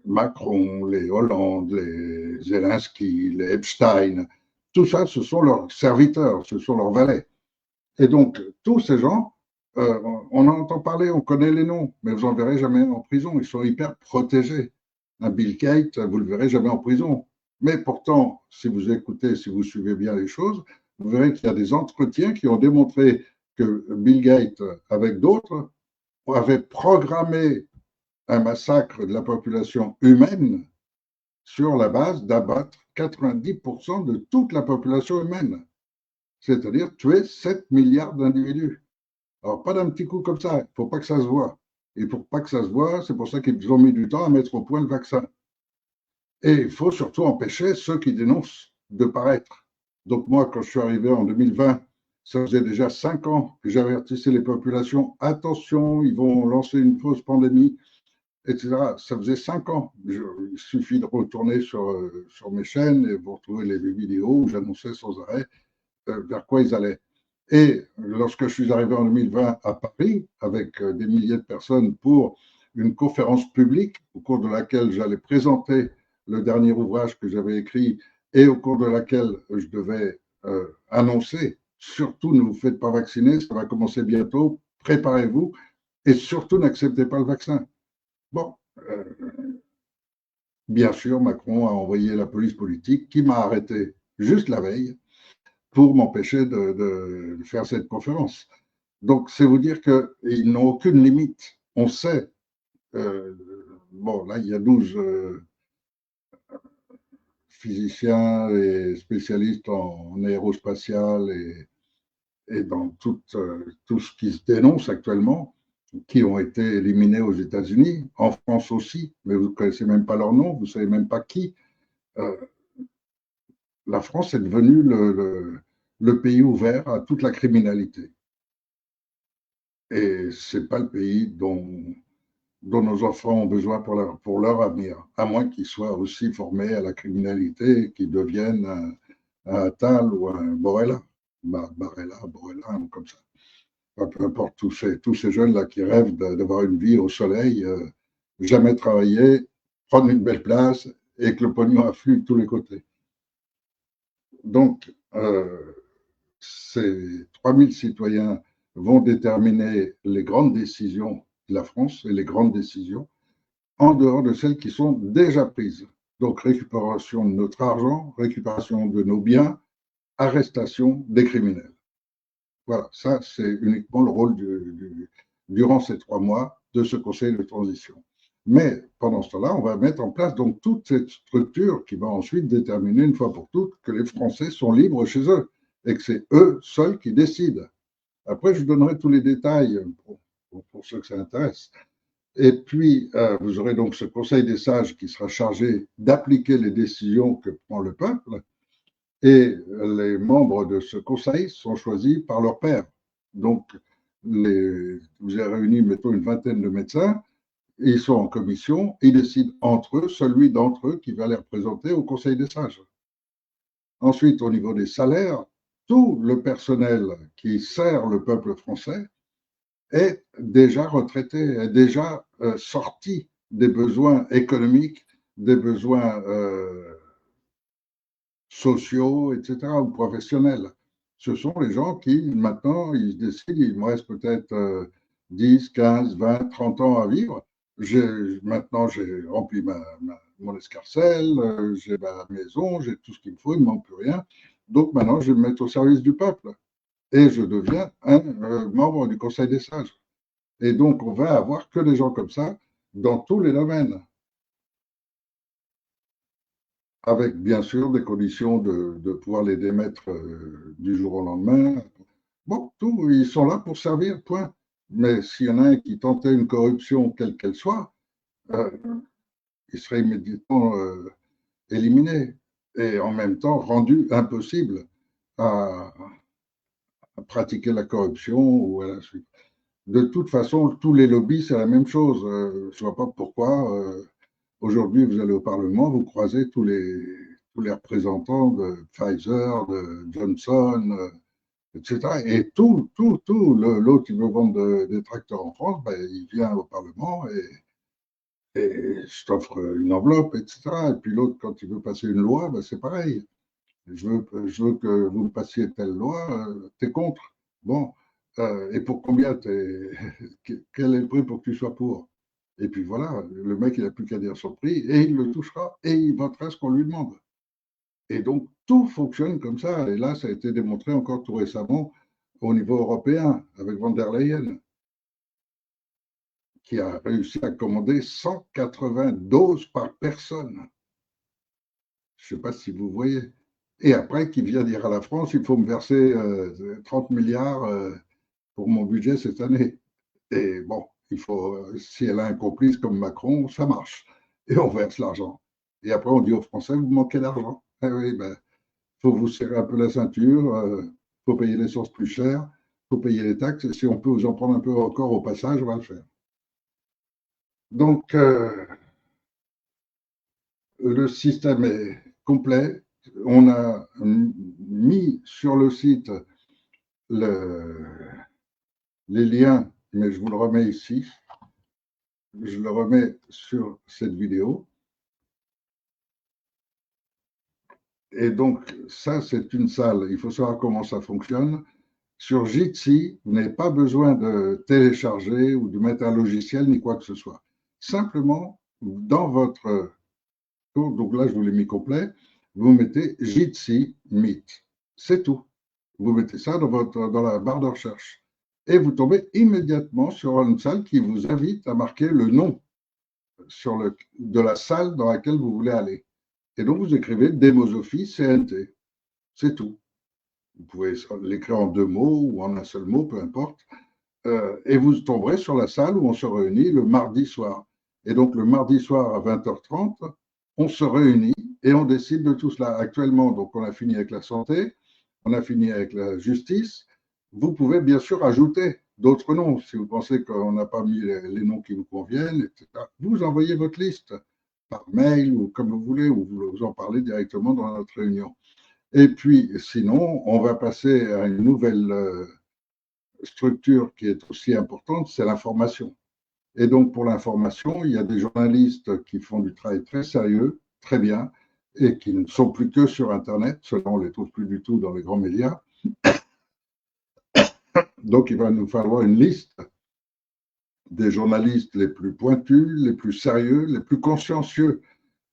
Macron, les Hollande, les Zelensky, les Epstein, tout ça, ce sont leurs serviteurs, ce sont leurs valets. Et donc, tous ces gens, on en entend parler, on connaît les noms, mais vous n'en verrez jamais en prison. Ils sont hyper protégés. Un Bill Gates, vous ne le verrez jamais en prison. Mais pourtant, si vous écoutez, si vous suivez bien les choses, vous verrez qu'il y a des entretiens qui ont démontré que Bill Gates, avec d'autres, avait programmé un massacre de la population humaine sur la base d'abattre 90% de toute la population humaine, c'est-à-dire tuer 7 milliards d'individus. Alors, pas d'un petit coup comme ça, il ne faut pas que ça se voit. Et pour pas que ça se voit, c'est pour ça qu'ils ont mis du temps à mettre au point le vaccin. Et il faut surtout empêcher ceux qui dénoncent de paraître. Donc moi, quand je suis arrivé en 2020, ça faisait déjà 5 ans que j'avertissais les populations, attention, ils vont lancer une fausse pandémie, etc. Ça faisait 5 ans. Il suffit de retourner sur mes chaînes et vous retrouvez les vidéos où j'annonçais sans arrêt vers quoi ils allaient. Et lorsque je suis arrivé en 2020 à Paris, avec des milliers de personnes pour une conférence publique au cours de laquelle j'allais présenter le dernier ouvrage que j'avais écrit et au cours de laquelle je devais annoncer, surtout ne vous faites pas vacciner, ça va commencer bientôt, préparez-vous et surtout n'acceptez pas le vaccin. Bon, bien sûr, Macron a envoyé la police politique qui m'a arrêté juste la veille pour m'empêcher de faire cette conférence. Donc, c'est vous dire qu'ils n'ont aucune limite. On sait, bon, là, il y a 12 physiciens et spécialistes en aérospatial et dans tout ce qui se dénonce actuellement, qui ont été éliminés aux États-Unis, en France aussi, mais vous ne connaissez même pas leur nom, vous ne savez même pas qui. La France est devenue le pays ouvert à toute la criminalité. Et ce n'est pas le pays dont nos enfants ont besoin pour leur avenir, à moins qu'ils soient aussi formés à la criminalité et qu'ils deviennent un Attal ou un Borrella, Borrella, comme ça. Peu importe, tous ces jeunes-là qui rêvent d'avoir une vie au soleil, jamais travailler, prendre une belle place et que le pognon afflue de tous les côtés. Donc, ces 3000 citoyens vont déterminer les grandes décisions de la France et les grandes décisions en dehors de celles qui sont déjà prises. Donc, récupération de notre argent, récupération de nos biens, arrestation des criminels. Voilà, ça, c'est uniquement le rôle durant ces 3 mois de ce Conseil de transition. Mais pendant ce temps-là, on va mettre en place donc toute cette structure qui va ensuite déterminer une fois pour toutes que les Français sont libres chez eux et que c'est eux seuls qui décident. Après, je vous donnerai tous les détails pour ceux que ça intéresse. Et puis, vous aurez donc ce Conseil des sages qui sera chargé d'appliquer les décisions que prend le peuple. Et les membres de ce conseil sont choisis par leur père. Donc, vous avez réuni, mettons, une vingtaine de médecins. Ils sont en commission, ils décident entre eux, celui d'entre eux qui va les représenter au Conseil des sages. Ensuite, au niveau des salaires, tout le personnel qui sert le peuple français est déjà retraité, est déjà sorti des besoins économiques, des besoins sociaux, etc., ou professionnels. Ce sont les gens qui, maintenant, ils décident, il me reste peut-être 10, 15, 20, 30 ans à vivre. Maintenant, j'ai rempli mon escarcelle, j'ai ma maison, j'ai tout ce qu'il me faut, il ne me manque plus rien. Donc maintenant, je vais me mettre au service du peuple et je deviens un membre du Conseil des sages. Et donc, on va avoir que des gens comme ça dans tous les domaines, avec bien sûr des conditions de pouvoir les démettre du jour au lendemain. Bon, tout, ils sont là pour servir, point. Mais s'il y en a un qui tentait une corruption, quelle qu'elle soit, euh, il serait immédiatement éliminé et en même temps rendu impossible à, à pratiquer la corruption ou à la suite. De toute façon, tous les lobbies, c'est la même chose. Je ne vois pas pourquoi aujourd'hui, vous allez au Parlement, vous croisez tous les représentants de Pfizer, de Johnson, etc. Et l'autre qui veut vendre des tracteurs en France, ben, il vient au Parlement et je t'offre une enveloppe, etc. Et puis l'autre, quand il veut passer une loi, ben, c'est pareil. Je veux que vous passiez telle loi, t'es contre. Bon, et pour combien quel est le prix pour que tu sois pour? Et puis voilà, le mec, il n'a plus qu'à dire son prix et il le touchera et il votera ce qu'on lui demande. Et donc, tout fonctionne comme ça. Et là, ça a été démontré encore tout récemment au niveau européen avec von der Leyen, qui a réussi à commander 180 doses par personne. Je ne sais pas si vous voyez. Et après, qui vient dire à la France, il faut me verser 30 milliards pour mon budget cette année. Et bon, il faut, si elle a un complice comme Macron, ça marche. Et on verse l'argent. Et après, on dit aux Français, vous manquez d'argent. Eh oui, ben, faut vous serrer un peu la ceinture, faut payer l'essence plus cher, faut payer les taxes. Et si on peut vous en prendre un peu encore au passage, on va le faire. Donc, le système est complet. On a mis sur le site le, les liens, mais je vous le remets ici. Je le remets sur cette vidéo. Et donc, ça, c'est une salle. Il faut savoir comment ça fonctionne. Sur Jitsi, vous n'avez pas besoin de télécharger ou de mettre un logiciel ni quoi que ce soit. Simplement, dans votre cours, donc là, je vous l'ai mis complet, vous mettez Jitsi Meet. C'est tout. Vous mettez ça dans la barre de recherche. Et vous tombez immédiatement sur une salle qui vous invite à marquer le nom de la salle dans laquelle vous voulez aller. Et donc, vous écrivez Démosophie CNT. C'est tout. Vous pouvez l'écrire en deux mots ou en un seul mot, peu importe. Et vous tomberez sur la salle où on se réunit le mardi soir. Et donc, le mardi soir à 20h30, on se réunit et on décide de tout cela. Actuellement, donc, on a fini avec la santé, on a fini avec la justice. Vous pouvez bien sûr ajouter d'autres noms si vous pensez qu'on n'a pas mis les noms qui vous conviennent, etc. Vous envoyez votre liste par mail ou comme vous voulez, ou vous en parlez directement dans notre réunion. Et puis, sinon, on va passer à une nouvelle structure qui est aussi importante, c'est l'information. Et donc, pour l'information, il y a des journalistes qui font du travail très sérieux, très bien, et qui ne sont plus que sur Internet. Ceux-là, on ne les trouve plus du tout dans les grands médias. Donc, il va nous falloir une liste des journalistes les plus pointus, les plus sérieux, les plus consciencieux.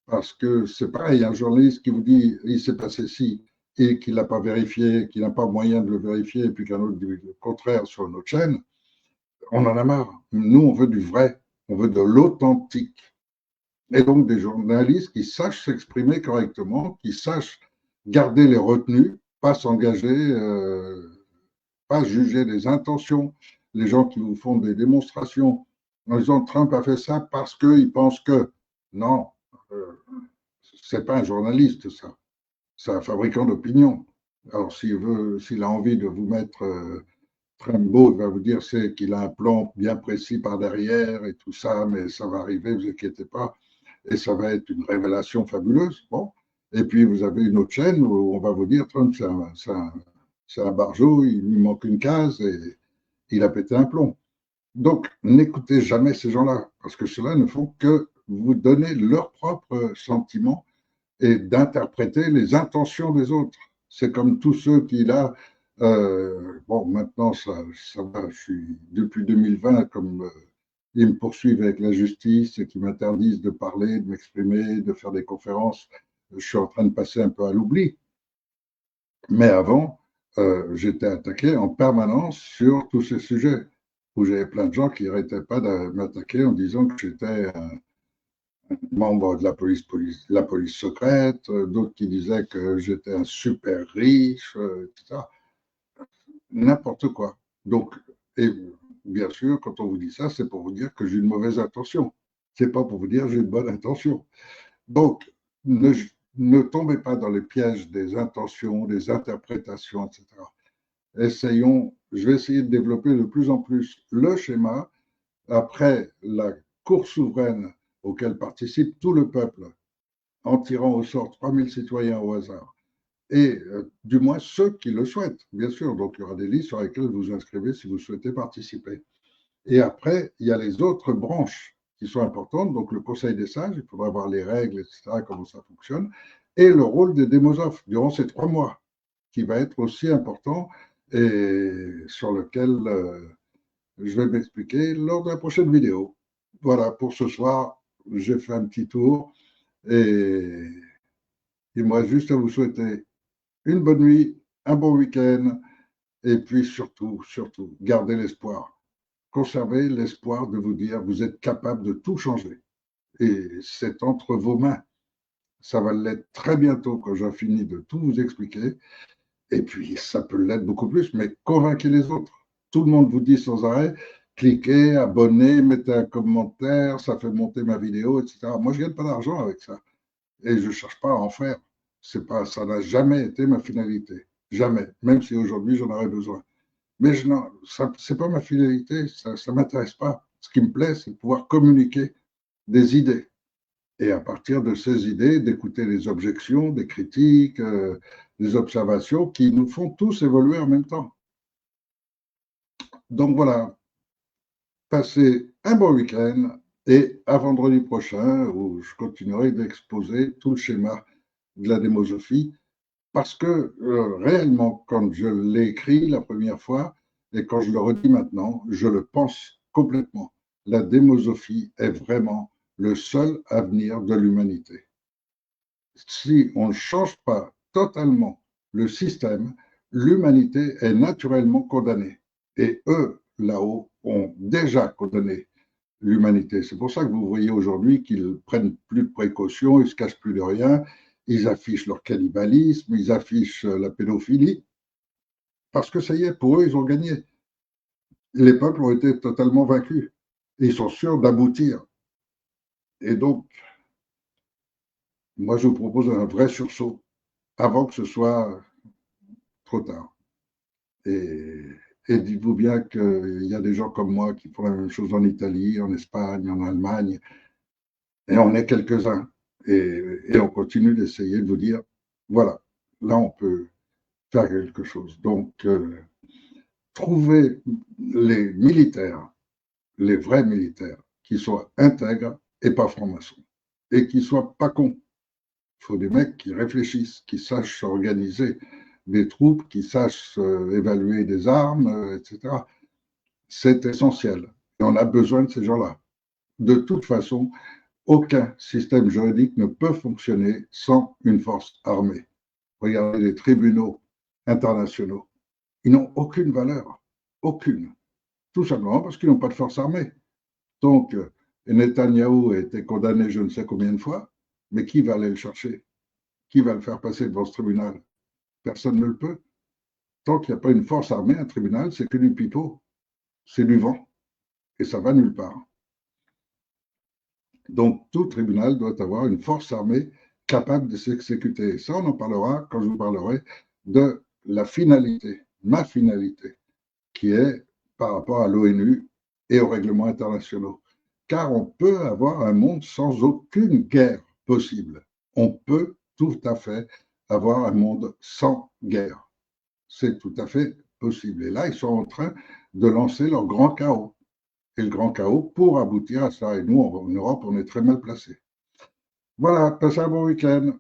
Parce que c'est pareil, un journaliste qui vous dit il s'est passé ci et qu'il n'a pas vérifié, qu'il n'a pas moyen de le vérifier, et puis qu'un autre dit le contraire sur une autre chaîne, on en a marre. Nous, on veut du vrai, on veut de l'authentique. Et donc des journalistes qui sachent s'exprimer correctement, qui sachent garder les retenues, pas s'engager, pas juger les intentions, les gens qui vous font des démonstrations en disant Trump a fait ça parce qu'il pense que. Non, euh, c'est pas un journaliste, ça. C'est un fabricant d'opinion. Alors, s'il a envie de vous mettre Rimbaud va vous dire c'est qu'il a un plan bien précis par derrière et tout ça, mais ça va arriver, vous inquiétez pas, et ça va être une révélation fabuleuse. Bon. Et puis vous avez une autre chaîne où on va vous dire Trump, c'est un barjot, il lui manque une case et il a pété un plomb. Donc n'écoutez jamais ces gens-là, parce que ceux-là ne font que vous donner leurs propres sentiments et d'interpréter les intentions des autres. C'est comme tous ceux qui, là, bon, maintenant, ça va, je suis, depuis 2020, comme ils me poursuivent avec la justice et qui m'interdisent de parler, de m'exprimer, de faire des conférences, je suis en train de passer un peu à l'oubli. Mais avant, j'étais attaqué en permanence sur tous ces sujets, où j'avais plein de gens qui n'arrêtaient pas de m'attaquer en disant que j'étais membre de la police secrète, d'autres qui disaient que j'étais un super riche, etc. N'importe quoi. Donc, et bien sûr, quand on vous dit ça, c'est pour vous dire que j'ai une mauvaise intention. C'est pas pour vous dire que j'ai une bonne intention. Donc, ne, ne tombez pas dans les pièges des intentions, des interprétations, etc. Essayons, je vais essayer de développer de plus en plus le schéma après la Cour souveraine auquel participe tout le peuple en tirant au sort 3000 citoyens au hasard, et du moins ceux qui le souhaitent, bien sûr. Donc il y aura des listes sur lesquelles vous vous inscrivez si vous souhaitez participer. Et après, il y a les autres branches qui sont importantes, donc le Conseil des sages, il faudra voir les règles, etc., comment ça fonctionne, et le rôle des démosophes durant ces 3 mois, qui va être aussi important et sur lequel je vais m'expliquer lors de la prochaine vidéo. Voilà, pour ce soir, j'ai fait un petit tour et il me reste juste à vous souhaiter une bonne nuit, un bon week-end et puis surtout, surtout, gardez l'espoir. Conservez l'espoir de vous dire vous êtes capable de tout changer et c'est entre vos mains. Ça va l'être très bientôt quand j'ai fini de tout vous expliquer. Et puis, ça peut l'être beaucoup plus, mais convainquez les autres. Tout le monde vous dit sans arrêt, cliquez, abonnez, mettez un commentaire, ça fait monter ma vidéo, etc. Moi, je ne gagne pas d'argent avec ça. Et je ne cherche pas à en faire. Pas, ça n'a jamais été ma finalité. Jamais. Même si aujourd'hui, j'en aurais besoin. Mais ce n'est pas ma finalité, ça ne m'intéresse pas. Ce qui me plaît, c'est de pouvoir communiquer des idées. Et à partir de ces idées, d'écouter les objections, des critiques, des observations qui nous font tous évoluer en même temps. Donc voilà, passez un bon week-end et à vendredi prochain où je continuerai d'exposer tout le schéma de la démosophie parce que réellement, quand je l'ai écrit la première fois et quand je le redis maintenant, je le pense complètement. La démosophie est vraiment le seul avenir de l'humanité. Si on ne change pas totalement le système, l'humanité est naturellement condamnée. Et eux, là-haut, ont déjà condamné l'humanité. C'est pour ça que vous voyez aujourd'hui qu'ils prennent plus de précautions, ils ne se cachent plus de rien, ils affichent leur cannibalisme, ils affichent la pédophilie, parce que ça y est, pour eux, ils ont gagné. Les peuples ont été totalement vaincus. Et ils sont sûrs d'aboutir. Et donc, moi, je vous propose un vrai sursaut avant que ce soit trop tard. Et, et dites-vous bien qu'il y a des gens comme moi qui font la même chose en Italie, en Espagne, en Allemagne, et on est quelques-uns. Et on continue d'essayer de vous dire, voilà, là, on peut faire quelque chose. Donc, trouvez les militaires, les vrais militaires, qui soient intègres et pas francs-maçons, et qui soient pas cons. Il faut des mecs qui réfléchissent, qui sachent s'organiser, des troupes qui sachent évaluer des armes, etc. C'est essentiel. Et on a besoin de ces gens-là. De toute façon, aucun système juridique ne peut fonctionner sans une force armée. Regardez les tribunaux internationaux. Ils n'ont aucune valeur. Aucune. Tout simplement parce qu'ils n'ont pas de force armée. Donc, Netanyahou a été condamné je ne sais combien de fois, mais qui va aller le chercher? Qui va le faire passer devant ce tribunal? Personne ne le peut. Tant qu'il n'y a pas une force armée, un tribunal, c'est que du pipeau, c'est du vent, et ça va nulle part. Donc, tout tribunal doit avoir une force armée capable de s'exécuter. Ça, on en parlera quand je vous parlerai de la finalité, ma finalité. qui est par rapport à l'ONU et aux règlements internationaux. Car on peut avoir un monde sans aucune guerre possible. On peut tout à fait avoir un monde sans guerre. C'est tout à fait possible. Et là, ils sont en train de lancer leur grand chaos. Et le grand chaos pour aboutir à ça. Et nous, en Europe, on est très mal placés. Voilà, passez un bon week-end.